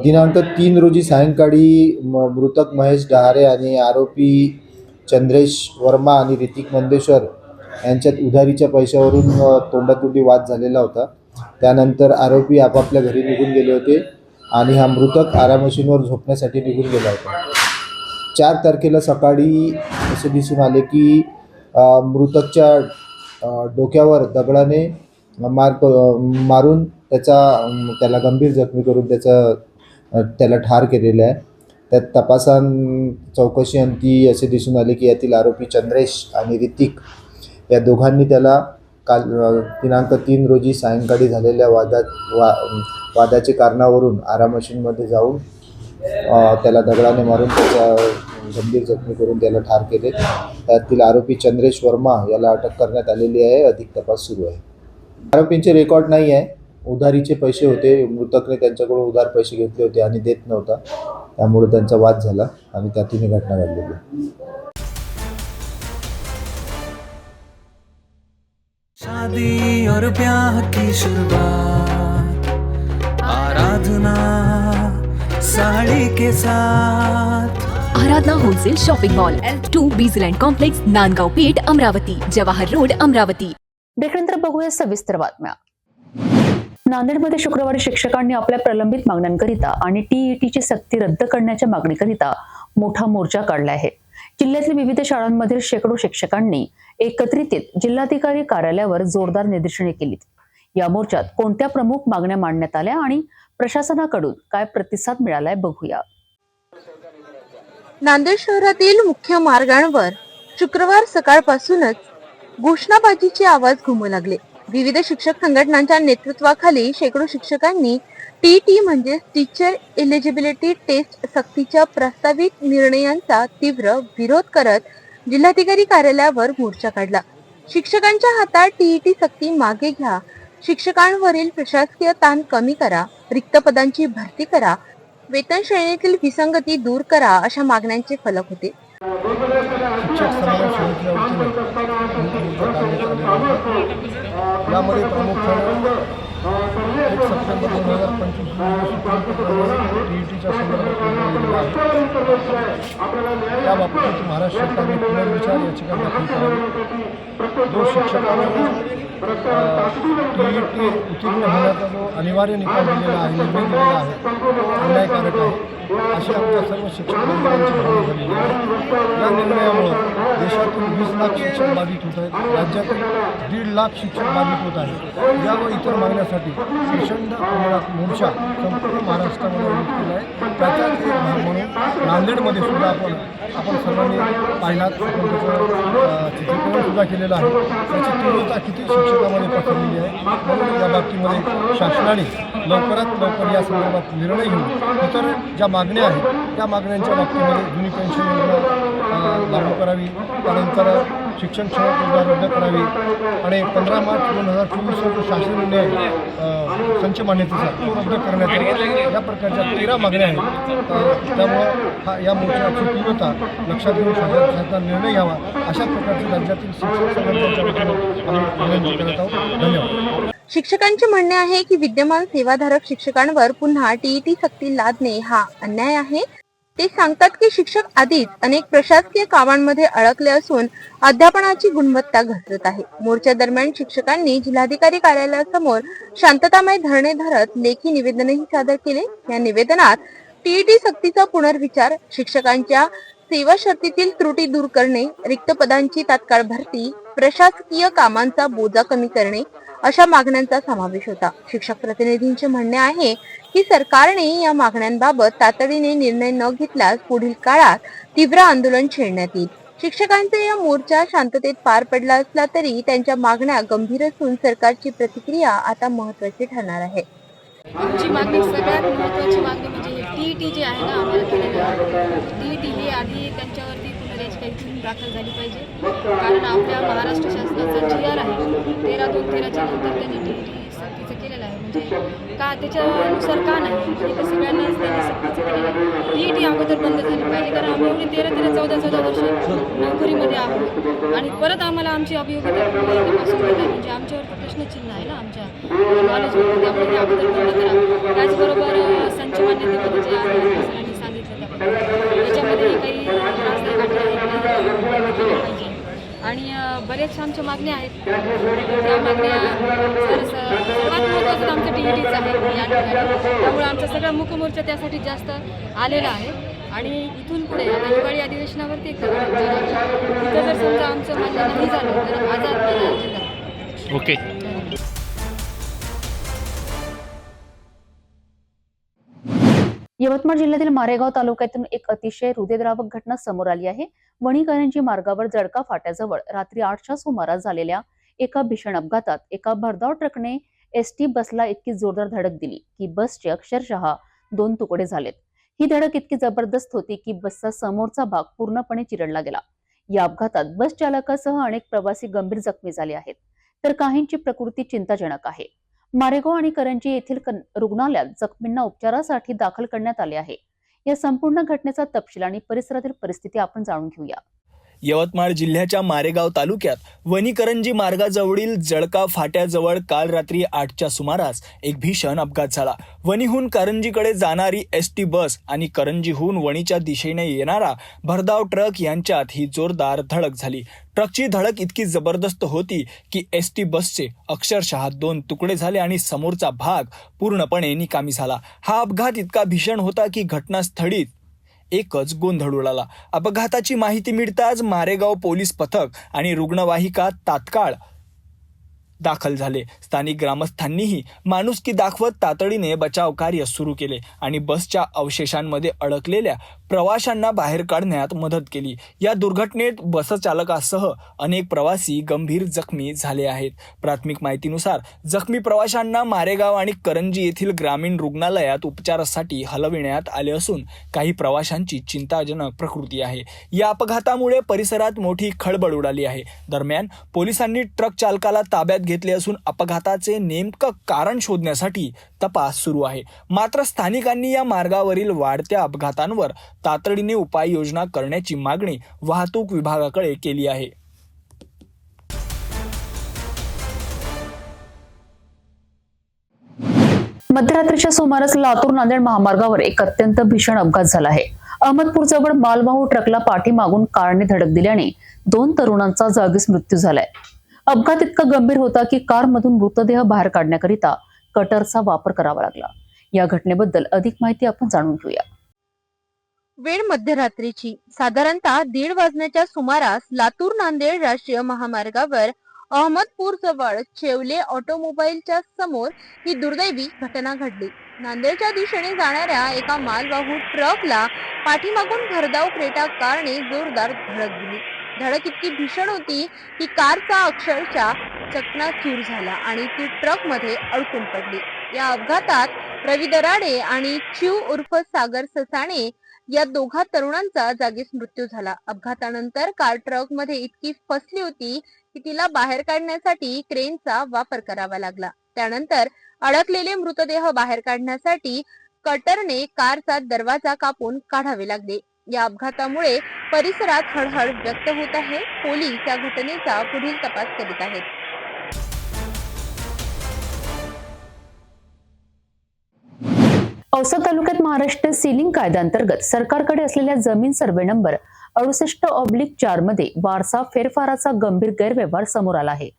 Speaker 16: दिनांक 3 रोजी सायंकाळी मृतक महेश डहारे आणि आरोपी चंद्रेश वर्मा आणि ऋतिक नंदेश्वर यांच्यात उधारीच्या पैशावरून तोंडातोंडी वाद झालेला होता. त्यानंतर आरोपी आपापल्या घरी निघून गेले होते आणि हा मृतक आरा मशीनवर झोपण्यासाठी निघून गेला होता. 4 तारखेला सकाळी असे दिसून आले की मृतकच्या डोक्यावर दगडाने मारून त्याला गंभीर जखमी करून त्याला ठार केलेलं आहे. त्यात चौकशी अंती असे दिसून आले की यातील आरोपी चंद्रेश आणि ऋतिक या दोघांनी त्याला काल दिनांक 3 रोजी सायंकाळी झालेल्या वादाचे कारणावरून आरा मशीनमध्ये जाऊन त्याला दगडाने मारून त्याचा गंभीर जखमी करून त्याला ठार केले. त्यातील आरोपी चंद्रेश वर्मा याला अटक करण्यात आलेली आहे. अधिक तपास सुरू आहे. आरोपींचे रेकॉर्ड नाही आहे. उधारीचे पैसे होते. मृतकने त्यांच्याकडून उधार पैसे घेतले होते आणि देत नव्हता. त्यामुळे त्यांचा वाद झाला आणि त्यातून ही घटना घडलेली.
Speaker 3: शादी और ब्याह की शुरुआत, आराधना साड़ी के साथ.
Speaker 4: Aradhana wholesale shopping mall L2 Bijland complex Nandgaon Peth Amravati Jawahar road Amravati.
Speaker 1: ब्रेकनंतर बघूया सविस्तर बातम्या. नांदेडमध्ये शुक्रवारी शिक्षकांनी आपल्या प्रलंबित मागण्यांकरिता आणि टीईटीची सक्ती रद्द करण्याच्या मागणीकरिता मोठा मोर्चा काढला आहे. जिल्ह्यातील विविध शाळांमधील शेकडो शिक्षकांनी एकत्रित येत जिल्हाधिकारी कार्यालयावर जोरदार निदर्शने केलीत. या मोर्चात कोणत्या प्रमुख मागण्या मांडण्यात आल्या आणि प्रशासनाकडून काय प्रतिसाद मिळालाय बघूया.
Speaker 2: नांदेड शहरातील मुख्य मार्गांवर शुक्रवार सकाळपासूनच घोषणाबाजीचे आवाज घुमू लागले. विविध शिक्षक संघटनांच्या नेतृत्वाखाली शेकडो शिक्षकांनी टीईटी म्हणजे टीचर एलिजिबिलिटी टेस्ट सक्तीच्या प्रस्तावित निर्णयांचा तीव्र विरोध करत जिल्हाधिकारी कार्यालयावर मोर्चा काढला. शिक्षकांच्या हातात टीईटी सक्ती मागे घ्या, शिक्षकांवरील प्रशासकीय ताण कमी करा, रिक्त पदांची भरती करा, वेतन श्रेणीतील विसंगती दूर करा अशा मागण्यांचे फलक होते.
Speaker 6: शिक्षक समाज समितीच्या वतीने यामध्ये प्रामुख्याने 1 सप्टेंबर 2025 टीईटीच्या संदर्भात त्या बाबतीत महाराष्ट्र सरकारने पुनर्विचार याचिका दाखल करावी. जो शिक्षकांना टीईटी उत्तीर्ण होण्याचा जो अनिवार्य निकाल दिलेला आहे, निर्णय दिलेला आहे, तो अन्यायकारक आहे अशी आमच्या सर्व शिक्षक मंडळांची भावना झालेली आहे. या निर्णयामुळं देशातील 20 लाख शिक्षक बाधित होत आहेत. राज्यातील 1.5 लाख शिक्षक बाधित होत आहेत. या व इतर मागण्यासाठी प्रचंड प्रमाणात मोर्चा संपूर्ण महाराष्ट्रामध्ये आयोजित केला आहे. त्याचाच एक भाग म्हणून नांदेडमध्ये सुद्धा आपण सर्वांनी पाहिलात, आपण त्याचं चित्रीकरण सुद्धा केलेलं आहे. त्याची तीव्रता किती शिक्षकांमध्ये पसरलेली आहे. म्हणून या बाबतीमध्ये शासनाने लवकरात लवकर या संदर्भात निर्णय घेऊन इतर ज्या मागण्या आहेत त्या मागण्यांच्या बाबतीमध्ये जुनी पेन्शन योजना लागू करावी, त्यानंतर शिक्षण सेवा योजना रद्द करावी आणि 15 मार्च 2024 जो शासन निर्णय संच मान्यतेचा तो रद्द करण्यात यावा. या प्रकारच्या 13 मागण्या आहेत. त्यामुळं या मोर्चाची तीव्रता लक्षात घेऊन शासनाचा निर्णय घ्यावा अशा प्रकारचे राज्यातील शिक्षक संघटनांच्या वतीने आम्ही विनंती करत आहोत. धन्यवाद.
Speaker 2: शिक्षकांचे म्हणणे आहे की विद्यमान सेवाधारक शिक्षकांवर पुन्हा टीईटी सक्ती लादणे हा अन्याय आहे. ते सांगतात की शिक्षक आधीच अनेक प्रशासकीय कामांमध्ये अडकले असून अध्यापनाची गुणवत्ता घसरत आहे. मोर्चा दरम्यान शिक्षकांनी जिल्हाधिकारी कार्यालयासमोर शांततामय धरणे धरत लेखी निवेदनही सादर केले. या निवेदनात टीईटी सक्तीचा पुनर्विचार, शिक्षकांच्या सेवा शर्तीतील त्रुटी दूर करणे, रिक्त पदांची तात्काळ भरती, प्रशासकीय कामांचा बोजा कमी करणे अशा मागण्यांचा समावेश होता. शिक्षक प्रतिनिधींचे म्हणणे आहे की सरकारने या मागण्यांबाबत तातडीने निर्णय न घेतल्यास पुढील काळात तीव्र आंदोलन छेडण्यात येईल. शिक्षकांचा या मोर्चा शांततेत पार पडला असला तरी त्यांच्या मागण्या गंभीर असून सरकारची प्रतिक्रिया आता महत्त्वाची ठरणार आहे.
Speaker 11: आमची मागणी सगळ्यात महत्त्वाची मागणी म्हणजे टीईटी जी आहे ना, आम्हाला केलेलं आहे टीईटी ही आधी त्यांच्यावरती पुनरेज दाखल झाली पाहिजे. कारण आपल्या महाराष्ट्र शासनाचा GR आहे 13/2/13च्या नंतर त्यांनी टीईटी सक्तीचं केलेलं आहे. म्हणजे का त्याच्यानुसार का नाही, हे तर सगळ्यांनाच त्यांनी सक्तीचं केलेलं आहे. टीईटी अगोदर बंद झाली पाहिजे कारण आम्ही एवढी 13-14 वर्ष नोकरीमध्ये आहोत आणि परत आम्हाला आमची अभियोगिता पासून म्हणजे आमच्यावरती प्रश्नचिन्ह आहे ना आमच्या नॉलेजवरती. त्यामुळे अगोदर बंद करा. त्याचबरोबर संच मान्यतेमध्ये जे आहे सरांनी सांगितलं त्याच्यामध्ये काही त्रासदायक अटी पाहिजे आणि बरेच आमच्या मागण्या आहेत. त्या मागण्या सर्वात महत्त्वाचं आमचं टीईटीच आहे या ठिकाणी. त्यामुळे आमचा सगळा मुखमोर्चा त्यासाठी जास्त आलेला आहे आणि इथून पुढे आता हिवाळी अधिवेशनावरती एक तिथं जर समजा आमचं मान्य नाही झालं तर आझाद
Speaker 17: ओके.
Speaker 1: यवतमाळ जिल्ह्यातील मारेगाव तालुक्यातून एक अतिशय हृदयद्रावक घटना समोर आली आहे. वणीकरांची मार्गावर जळका फाट्याजवळ रात्री 8च्या सुमारास झालेल्या एका भीषण अपघातात एका भरधाव ट्रकने एसटी बसला इतकी जोरदार धडक दिली की बसचे अक्षरशः 2 तुकडे झालेत. ही धडक इतकी जबरदस्त होती की बसचा समोरचा भाग पूर्णपणे चिरडला गेला. या अपघातात बस चालकासह अनेक प्रवासी गंभीर जखमी झाले आहेत, तर काहींची प्रकृती चिंताजनक आहे. मारेगाव आणि करंजी येथील रुग्णालयात जखमींना उपचारासाठी दाखल करण्यात आले आहे. या संपूर्ण घटनेचा तपशील आणि परिसरातील परिस्थिती आपण जाणून घेऊया.
Speaker 5: यवतमाळ जिल्ह्याच्या मारेगाव तालुक्यात वनी-करंजी मार्गाजवळील जळका फाट्याजवळ काल रात्री 8च्या सुमारास एक भीषण अपघात झाला. वनीहून करंजीकडे जाणारी एसटी बस आणि करंजीहून वणीच्या दिशेने येणारा भरधाव ट्रक यांच्यात ही जोरदार धडक झाली. ट्रकची धडक इतकी जबरदस्त होती की एसटी बसचे अक्षरशः 2 तुकडे झाले आणि समोरचा भाग पूर्णपणे निकामी झाला. हा अपघात इतका भीषण होता की घटनास्थळी एकच गोंधळ उडाला. अपघाताची माहिती मिळताच मारेगाव पोलीस पथक आणि रुग्णवाहिका तात्काळ दाखल झाले. स्थानिक ग्रामस्थांनीही माणुसकी दाखवत तातडीने बचाव कार्य सुरू केले आणि बसच्या अवशेषांमध्ये अडकलेल्या प्रवाशांना बाहेर काढण्यात मदत केली. या दुर्घटनेत बसचालकासह अनेक प्रवासी गंभीर जखमी झाले आहेत. प्राथमिक माहितीनुसार जखमी प्रवाशांना मारेगाव आणि करंजी येथील ग्रामीण रुग्णालयात उपचारासाठी हलविण्यात आले असून काही प्रवाशांची चिंताजनक प्रकृती आहे. या अपघातामुळे परिसरात मोठी खळबळ उडाली आहे. दरम्यान पोलिसांनी ट्रक चालकाला ताब्यात घेतले असून अपघाताचे नेमकं कारण शोधण्यासाठी तपास सुरू आहे. मात्र स्थानिकांनी या मार्गावरील वाढत्या अपघातांवर तातडीने उपाययोजना करण्याची मागणी वाहतूक विभागाकडे केली आहे.
Speaker 1: मध्यरात्रीच्या सुमारास लातूर नांदेड महामार्गावर एक अत्यंत भीषण अपघात झाला आहे. अहमदपूरजवळ मालवाहू ट्रकला पाठीमागून कारने धडक दिल्याने 2 तरुणांचा जागीच मृत्यू झालाय. अपघात इतका गंभीर होता की कारमधून मृतदेह बाहेर काढण्याकरिता कटरचा वापर करावा लागला. या घटनेबद्दल अधिक माहिती आपण जाणून घेऊया.
Speaker 2: वेळ मध्यरात्रीची साधारणतः 1:30 वाजण्याच्या सुमारास लातूर नांदेड राष्ट्रीय महामार्गावर अहमदपूर जवळ चेवले ऑटोमोबाईलच्या समोर ही दुर्दैवी घटना घडली. नांदेडच्या दिशेने जाणाऱ्या एका मालवाहू ट्रकला पाठीमागून भरधाव क्रेटा कारने जोरदार धडक दिली. धडक इतकी भीषण होती की कारचा अक्षरशः चकनाचूर झाला आणि ती ट्रक मध्ये अडकून पडली. या अपघातात रवी दराडे आणि चिव उर्फ सागर ससाणे या दोघा तरुणांचा जागीच मृत्यू झाला. अपघातानंतर कार ट्रक मध्ये इतकी फसली होती की तिला बाहेर काढण्यासाठी क्रेनचा वापर करावा लागला. त्यानंतर अडकलेले मृतदेह बाहेर काढण्यासाठी कटरने कारचा दरवाजा कापून काढावे लागले. या अपघातामुळे परिसरात हळहळ व्यक्त होत आहे. पोलीस या घटनेचा पुढील तपास करीत आहेत.
Speaker 1: औसा तालुक्यात महाराष्ट्र सीलिंग कायद्याअंतर्गत सरकारकडे असलेल्या जमीन सर्वे नंबर 68/4 मध्ये वारसा फेरफाराचा गंभीर गैरव्यवहार समोर आला आहे.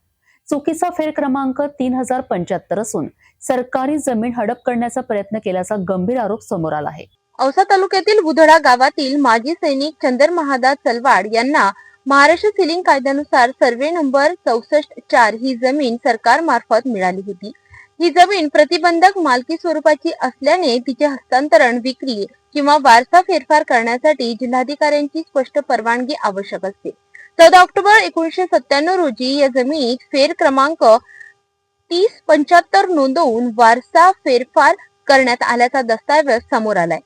Speaker 1: चुकीचा फेर क्रमांक 3075 असून सरकारी जमीन हडप करण्याचा प्रयत्न केल्याचा गंभीर आरोप समोर आला आहे.
Speaker 2: औसा तालुक्यातील बुधडा गावातील माजी सैनिक चंदर महादा चलवाड यांना महाराष्ट्र सीलिंग कायद्यानुसार सर्वे नंबर 64/4 ही जमीन सरकारमार्फत मिळाली होती. ही जमीन प्रतिबंधक मालकी स्वरूपाची असल्याने तिचे हस्तांतरण, विक्री किंवा वारसा फेरफार करण्यासाठी जिल्हाधिकाऱ्यांची स्पष्ट परवानगी आवश्यक असते. 14 ऑक्टोबर 1997 रोजी या जमिनीत फेर क्रमांक 3075 नोंदवून वारसा फेरफार करण्यात आल्याचा दस्तावेज समोर आलाय.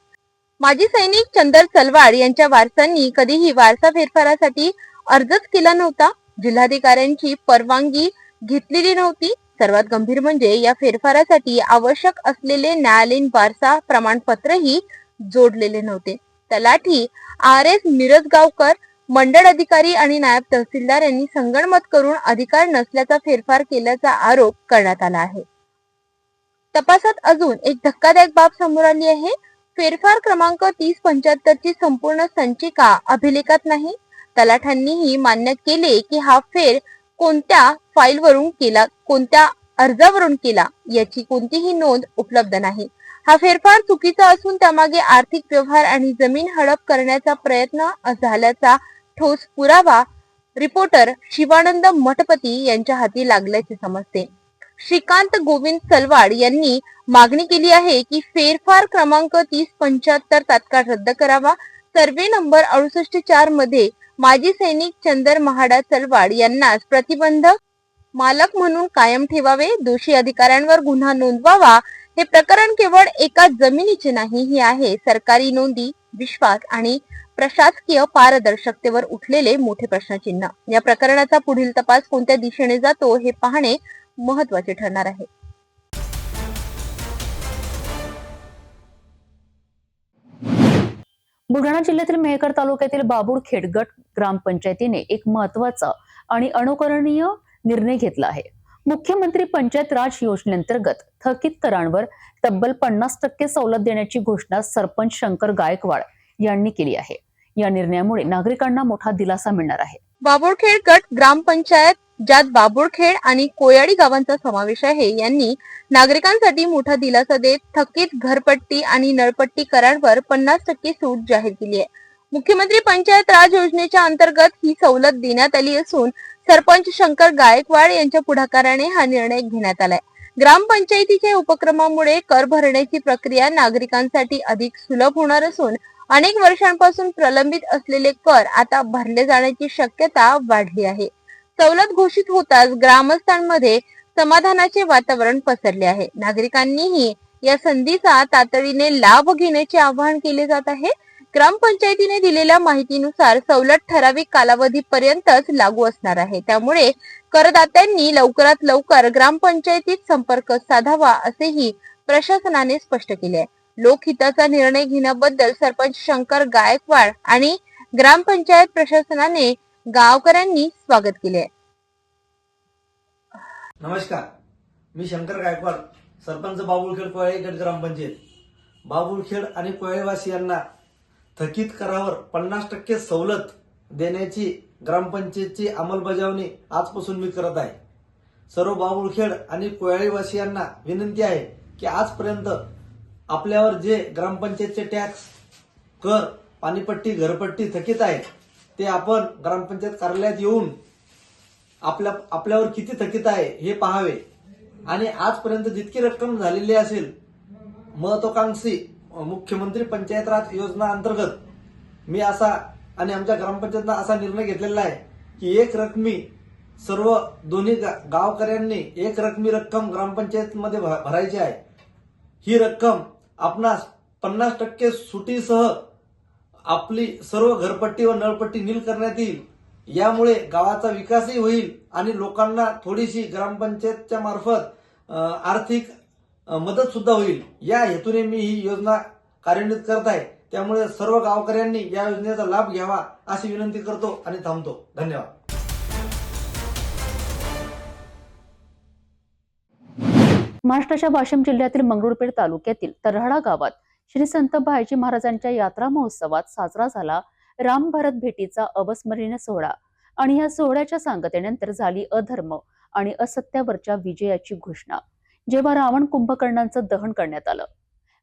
Speaker 2: माजी सैनिक चंदर चलवाड यांच्या वारसांनी कधीही वारसा फेरफारासाठी अर्जच केला नव्हता. जिल्हाधिकाऱ्यांची परवानगी घेतलेली नव्हती. सर्वात गंभीर म्हणजे या फेरफारासाठी आवश्यक असलेले न्यायालयीन वारसा प्रमाणपत्रही जोडलेले नव्हते. तलाठी RS मिरजगावकर, मंडळ अधिकारी आणि नायब तहसीलदार यांनी संगनमत करून अधिकार नसल्याचा फेरफार केल्याचा आरोप करण्यात आला आहे. तपासात अजून एक धक्कादायक बाब समोर आली आहे. फेरफार क्रमांक 3075 ची संपूर्ण संचिका अभिलेखात नाही. तलाठ्यांनीही मान्य केले की हा फेर कोणत्या फाईलवरून केला, कोणत्या अर्जावरून केला याची कोणतीही नोंद उपलब्ध नाही. हा फेरफार चुकीचा असून त्यामागे आर्थिक व्यवहार आणि जमीन हडप करण्याचा प्रयत्न झाल्याचा ठोस पुरावा रिपोर्टर शिवानंद मठपती यांच्या हाती लागल्याचे समजते. श्रीकांत गोविंद चलवाड यांनी मागणी केली आहे की फेरफार क्रमांक 3075 तात्काळ रद्द करावा. सर्वे नंबर 68/4 मध्ये माजी सैनिक चंदर महाडा चलवाड यांनाच प्रतिबंधक मालक म्हणून कायम ठेवावे. दोषी अधिकाऱ्यांवर गुन्हा नोंदवावा हे प्रकरण केवळ एका जमिनीचे नाही, हे आहे सरकारी नोंदी, विश्वास आणि प्रशासकीय पारदर्शकतेवर उठलेले मोठे प्रश्नचिन्ह. या प्रकरणाचा पुढील तपास कोणत्या दिशेने जातो हे पाहणे महत्त्वाचे ठरणार आहे.
Speaker 1: बुलढाणा जिल्ह्यातील मेहकर तालुक्यातील बाबुळखेड गट ग्रामपंचायतीने एक महत्त्वाचा आणि अनुकरणीय निर्णय घेतला आहे. मुख्यमंत्री पंचायत राज योजनेअंतर्गत थकीत करांवर तब्बल 50% सवलत देण्याची घोषणा सरपंच शंकर गायकवाड यांनी केली आहे. या निर्णयामुळे नागरिकांना मोठा दिलासा मिळणार आहे.
Speaker 2: बाबुळखेड गट ग्रामपंचायत, ज्यात बाबुळखेड आणि कोयाडी गावांचा समावेश आहे, यांनी नागरिकांसाठी मोठा दिलासा देत थकीत घरपट्टी आणि नळपट्टी करांवर 50% सूट जाहीर केली आहे. मुख्यमंत्री पंचायत राज योजनेच्या अंतर्गत ही सवलत देण्यात आली असून सरपंच शंकर गायकवाड यांच्या पुढाकाराने हा निर्णय घेण्यात आलाय. ग्रामपंचायतीच्या उपक्रमामुळे कर भरण्याची प्रक्रिया नागरिकांसाठी अधिक सुलभ होणार असून अनेक वर्षांपासून प्रलंबित असलेले कर आता भरले जाण्याची शक्यता वाढली आहे. सवलत घोषित होताच ग्रामस्थांमध्ये समाधानाचे वातावरण पसरले आहे. नागरिकांनीही या संधीचा तातडीने लाभ घेण्याचे आवाहन केले जात आहे. ग्रामपंचायतीने दिलेल्या माहितीनुसार सवलत ठराविक कालावधीपर्यंतच लागू असणार आहे. त्यामुळे करदात्यांनी लवकरात लवकर ग्रामपंचायतीत संपर्क साधावा असेही प्रशासनाने स्पष्ट केले आहे. लोकहिताचा निर्णय घेण्याबद्दल सरपंच शंकर गायकवाड आणि ग्रामपंचायत प्रशासनाने गावकऱ्यांनी स्वागत केले आहे.
Speaker 18: नमस्कार, मी शंकर गायकवाड, सरपंच बाबुळखेड कोयाळी गट ग्रामपंचायत. बाबुळखेड आणि कोयाळीवासियांना थकीत करावर 50% सवलत देण्याची ग्रामपंचायतची अंमलबजावणी आजपासून मी करत आहे. सर्व बाबुळखेड आणि कोयाळीवासियांना विनंती आहे की आजपर्यंत आपल्यावर जे ग्रामपंचायतचे टॅक्स, कर, पाणीपट्टी, घरपट्टी थकीत आहे ते आपण ग्रामपंचायत कार्यालयात येऊन आपल्यावर किती थकीत आहे हे पाहावे आणि आजपर्यंत जितकी रक्कम झालेली असेल महत्वाकांक्षी मुख्यमंत्री पंचायत राज योजना अंतर्गत मी असा आणि आमच्या ग्रामपंचायतनं असा निर्णय घेतलेला आहे की एक रकमी सर्व दोन्ही गावकऱ्यांनी एक रकमी रक्कम ग्रामपंचायतमध्ये भरायची आहे. ही रक्कम आपणास 50% सुटीसह आपली सर्व घरपट्टी व नळपट्टी नील करण्यात येईल. यामुळे गावाचा विकासही होईल आणि लोकांना थोडीशी ग्रामपंचायतच्या मार्फत आर्थिक मदत सुद्धा होईल. या हेतूने मी ही योजना कार्यान्वित करत आहे. त्यामुळे सर्व गावकऱ्यांनी या योजनेचा लाभ घ्यावा अशी विनंती करतो आणि थांबतो. धन्यवाद.
Speaker 1: महाराष्ट्राच्या वाशिम जिल्ह्यातील मंगरुळपीर तालुक्यातील तर्हाडा गावात श्री संत भायजी महाराजांच्या यात्रा महोत्सवात साजरा झाला राम भारत भेटीचा अविस्मरणीय सोहळा. आणि या सोहळ्याच्या सांगतेनंतर झाली अधर्म आणि असत्यावरच्या विजयाची घोषणा, जेव्हा रावण कुंभकर्णांचं दहन करण्यात आलं.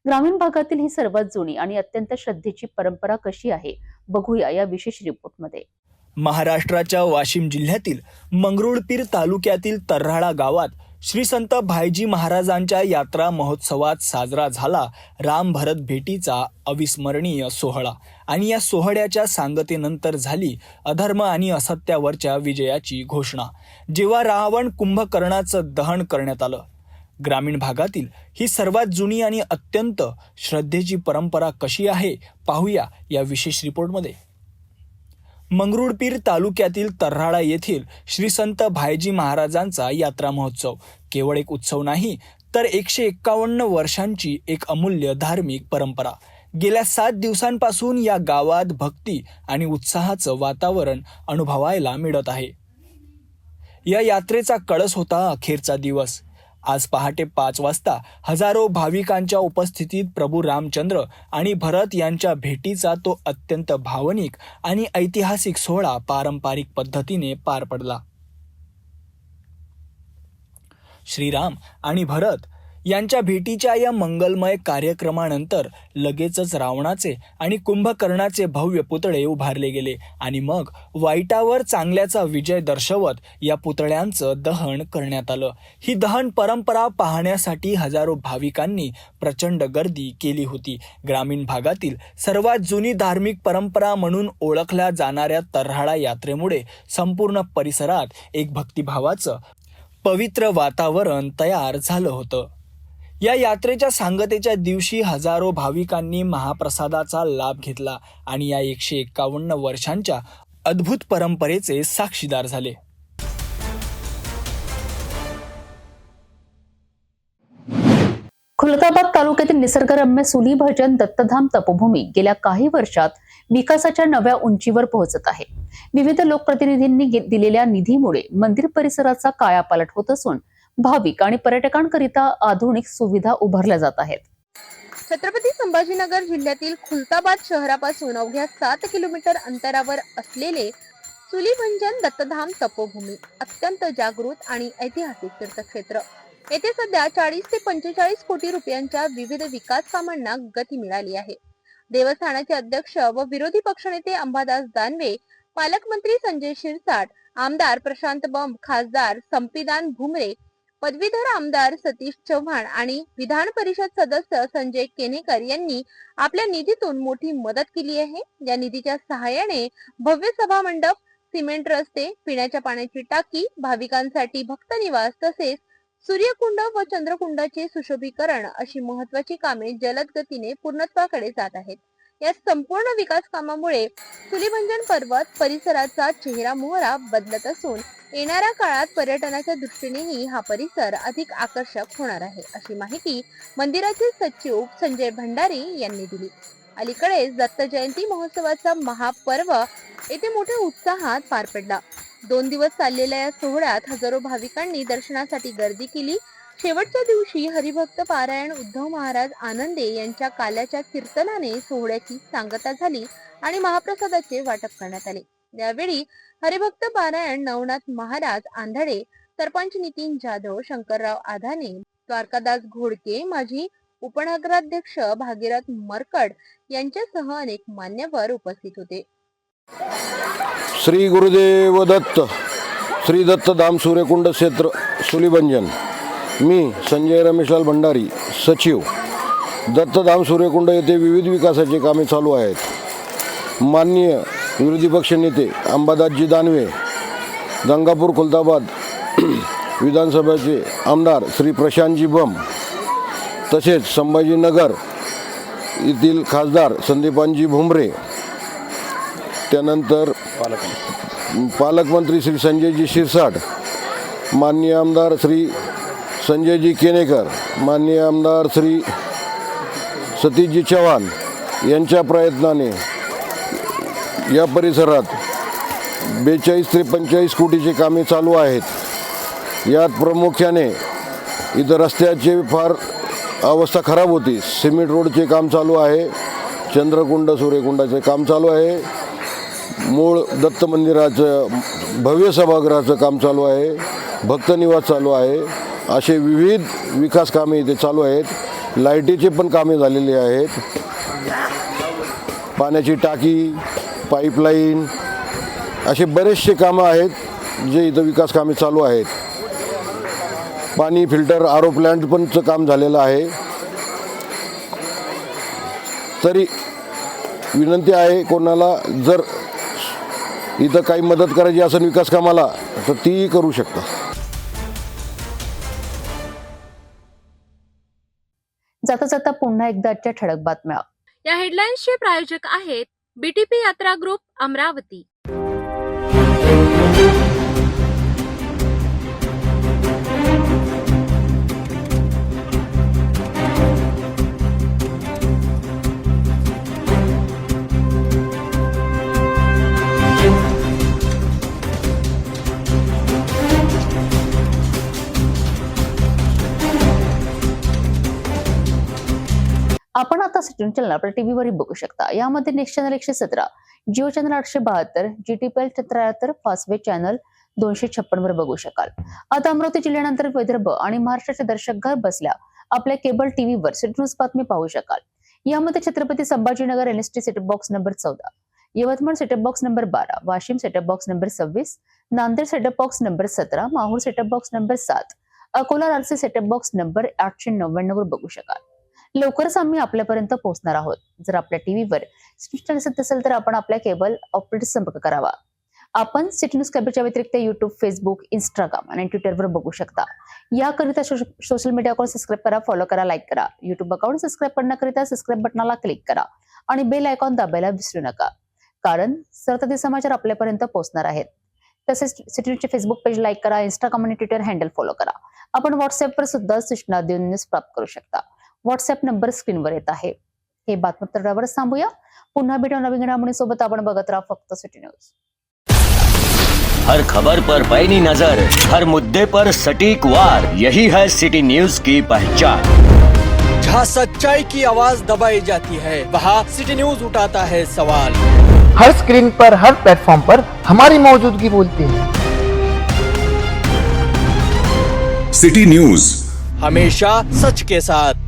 Speaker 1: ग्रामीण भागातील ही सर्वात जुनी आणि अत्यंत श्रद्धेची परंपरा कशी आहे बघूया या विशेष रिपोर्टमध्ये.
Speaker 5: महाराष्ट्राच्या वाशिम जिल्ह्यातील मंगरुळपीर तालुक्यातील तर्हाडा गावात श्री संत भायजी महाराजांच्या यात्रा महोत्सवात साजरा झाला राम भरत भेटीचा अविस्मरणीय सोहळा. आणि या सोहळ्याच्या सांगतेनंतर झाली अधर्म आणि असत्यावरच्या विजयाची घोषणा, जेव्हा रावण कुंभकर्णाचं दहन करण्यात आलं. ग्रामीण भागातील ही सर्वात जुनी आणि अत्यंत श्रद्धेची परंपरा कशी आहे पाहूया या विशेष रिपोर्टमध्ये. मंगरुळपीर तालुक्यातील तर्हाडा येथील श्री संत भायजी महाराजांचा यात्रा महोत्सव केवळ एक उत्सव नाही, तर 151 वर्षांची एक अमूल्य धार्मिक परंपरा. गेल्या 7 दिवसांपासून या गावात भक्ती आणि उत्साहाचं वातावरण अनुभवायला मिळत आहे. या यात्रेचा कळस होता अखेरचा दिवस. आज पहाटे 5 वाजता हजारो भाविकांच्या उपस्थितीत प्रभू रामचंद्र आणि भरत यांच्या भेटीचा तो अत्यंत भावनिक आणि ऐतिहासिक सोहळा पारंपरिक पद्धतीने पार पडला. श्रीराम आणि भरत यांच्या भेटीच्या या मंगलमय कार्यक्रमानंतर लगेचच रावणाचे आणि कुंभकर्णाचे भव्य पुतळे उभारले गेले आणि मग वाईटावर चांगल्याचा विजय दर्शवत या पुतळ्यांचं दहन करण्यात आलं. ही दहन परंपरा पाहण्यासाठी हजारो भाविकांनी प्रचंड गर्दी केली होती. ग्रामीण भागातील सर्वात जुनी धार्मिक परंपरा म्हणून ओळखल्या जाणाऱ्या तर्हाडा यात्रेमुळे संपूर्ण परिसरात एक भक्तिभावाचं पवित्र वातावरण तयार झालं होतं. या यात्रेच्या सांगतेच्या दिवशी हजारो भाविकांनी महाप्रसादाचा लाभ घेतला आणि या 151 वर्षांच्या अद्भुत परंपरेचे साक्षीदार झाले.
Speaker 1: खुलताबाद तालुक्यातील निसर्गरम्य सुली भजन दत्तधाम तपोभूमी गेल्या काही वर्षात विकासाच्या नव्या उंचीवर पोहोचत आहे. विविध लोकप्रतिनिधींनी दिलेल्या निधीमुळे मंदिर परिसराचा कायापालट होत असून भाविक आणि पर्यटकांकरिता आधुनिक सुविधा उभारल्या जात आहेत.
Speaker 2: छत्रपती संभाजीनगर जिल्ह्यातील खुलताबाद शहरापासून अवघ्या 7 किलोमीटर अंतरावर असलेले सुलीभंजन दत्तधाम तपोभूमी अत्यंत जागृत आणि ऐतिहासिक तीर्थक्षेत्र. येथे सध्या 40 ते 45 कोटी रुपयांच्या विविध विकास कामांना गती मिळाली आहे. देवस्थानाचे अध्यक्ष व विरोधी पक्षनेते अंबादास दानवे, पालकमंत्री संजय शिरसाट, आमदार प्रशांत बंब, खासदार संपीदान भुमरे, पदवीधर आमदार सतीश चव्हाण आणि विधान परिषद सदस्य संजय केनेकर यांनी आपल्या निधीतून मोठी मदत केली आहे. या निधीच्या सहाय्याने भव्य सभा मंडप, सिमेंट रस्ते, पिण्याच्या पाण्याची टाकी, भाविकांसाठी भक्त निवास तसेच सूर्यकुंड व चंद्रकुंडाचे सुशोभीकरण अशी महत्वाची कामे जलद गतीने पूर्णत्वाकडे जात आहेत. या संपूर्ण विकास कामामुळे सुलीभंजन पर्वत परिसराचा चेहरा मोहरा बदलत असून येणाऱ्या काळात पर्यटनाच्या दृष्टीनेही हा परिसर अधिक आकर्षक होणार आहे, अशी माहिती मंदिराचे सचिव संजय भंडारी यांनी दिली. अलीकडेच दत्त जयंती महोत्सवाचा महापर्व येथे मोठ्या उत्साहात पार पडला. 2 दिवस चाललेल्या या सोहळ्यात हजारो भाविकांनी दर्शनासाठी गर्दी केली. शेवटच्या दिवशी हरिभक्त पारायण उद्धव महाराज आनंदे यांच्या काल्याच्या कीर्तनाने सोहळ्याची सांगता झाली आणि महाप्रसादाचे वाटप करण्यात आले. यावेळी हरिभक्त पारायण नवनाथ महाराज आंधळे, सरपंच नितीन जाधव, शंकरराव आधाने, द्वारकादास घोडके, माजी उपनगराध्यक्ष भागीरथ मरकड यांच्यासह अनेक मान्यवर उपस्थित होते.
Speaker 6: श्री गुरुदेव दत्त. श्री दत्तधाम सूर्यकुंड क्षेत्र सुलीभंजन. मी संजय रमेशलाल भंडारी, सचिव. दत्तधाम सूर्यकुंड येथे विविध विकासाची कामे चालू आहेत. माननीय विरोधी पक्षनेते अंबादासजी दानवे, गंगापूर खुलताबाद विधानसभेचे आमदार श्री प्रशांतजी बंब, तसेच संभाजीनगर येथील खासदार संदीपानजी भुमरे, त्यानंतर पालकमंत्री श्री संजयजी शिरसाट, माननीय आमदार श्री संजयजी केनेकर, माननीय आमदार श्री सतीशजी चव्हाण यांच्या प्रयत्नाने या परिसरात 42 ते 45 कोटीची कामे चालू आहेत. यात प्रामुख्याने इथं रस्त्याचे फार अवस्था खराब होती. सिमेंट रोडचे काम चालू आहे, चंद्रकुंड सूर्यकुंडाचे काम चालू आहे, मूळ दत्त मंदिराचं भव्य सभागृहाचं काम चालू आहे, भक्त निवास चालू आहे. असे विविध विकास कामे इथे चालू आहेत. लाईटीचे पण कामे झालेली आहेत. पाण्याची टाकी, पाईपलाईन असे बरेचसे कामं आहेत जे इथं विकास कामे चालू आहेत. पाणी फिल्टर, आरो प्लांट पणचं काम झालेलं आहे. तरी विनंती आहे, कोणाला जर इथं काही मदत करायची असेल विकास कामाला तर तीही करू शकता.
Speaker 1: जाता जाता पुन्हा एकदा आजच्या ठळक बातम्या.
Speaker 2: या हेडलाईन्सचे प्रायोजक आहेत बीटीपी यात्रा ग्रुप अमरावती.
Speaker 1: आपण आता सिटीन चॅनल आपल्या टीव्हीवरही बघू शकता. यामध्ये next channel 117, Jio channel 872, GTPL 73, Fastway channel 256 वर बघू शकाल. आता अमरावती जिल्ह्यानंतर विदर्भ आणि महाराष्ट्राचे दर्शक घर बसल्या आपल्या केबल टीव्हीवर सिटी न्यूज बातमी पाहू शकाल. यामध्ये Chhatrapati Sambhajinagar NST setup box number 14, Yavatmal setup box number 12, Washim setup box number 26, Nanded setup box number 17, Mahur setup box number 7, Akola रारसी सेटअप बॉक्स नंबर 899 वर बघू शकाल. लवकरच आम्ही आपल्यापर्यंत पोहोचणार आहोत. जर आपल्या टीव्हीवर सिटी चॅनल असेल तर आपण आपल्या केबल ऑपरेटर संपर्क करावा. आपण सिटी न्यूज कॅबच्या व्यतिरिक्त युट्यूब, फेसबुक, इंस्टाग्राम आणि ट्विटरवर बघू शकता. याकरिता सोशल मीडिया अकाउंट सबस्क्राईब करा, फॉलो करा, लाईक करा. युट्यूब अकाउंट सबस्क्राईब करण्याकरिता सबस्क्राईब बटनाला क्लिक करा आणि बेल आयकॉन दाबायला विसरू नका, कारण सतत समाचार आपल्यापर्यंत पोहोचणार आहेत. तसेच सिटी न्यूजचे फेसबुक पेज लाईक करा, इंस्टाग्राम आणि ट्विटर हँडल फॉलो करा. आपण व्हॉट्सअपवर सुद्धा सूचना देऊन न्यूज प्राप्त करू शकता. व्हॉट्सअप नंबर स्क्रीनवर येत आहे. हे बातमीपत्रावर थांबूया. पुन्हा भेटू नवीन घडामोडींसोबत. आपण बघत राहा फक्त सिटी न्यूज.
Speaker 19: हर खबर पर पैनी नजर, हर मुद्दे पर सटीक वार, यही है सिटी न्यूज की पहचान.
Speaker 20: जहाँ सच्चाई की आवाज दबाई जाती है, वहाँ सिटी न्यूज उठाता है सवाल.
Speaker 21: हर स्क्रीन पर, हर प्लेटफॉर्म पर हमारी मौजूदगी बोलती है.
Speaker 20: सिटी न्यूज हमेशा सच के साथ.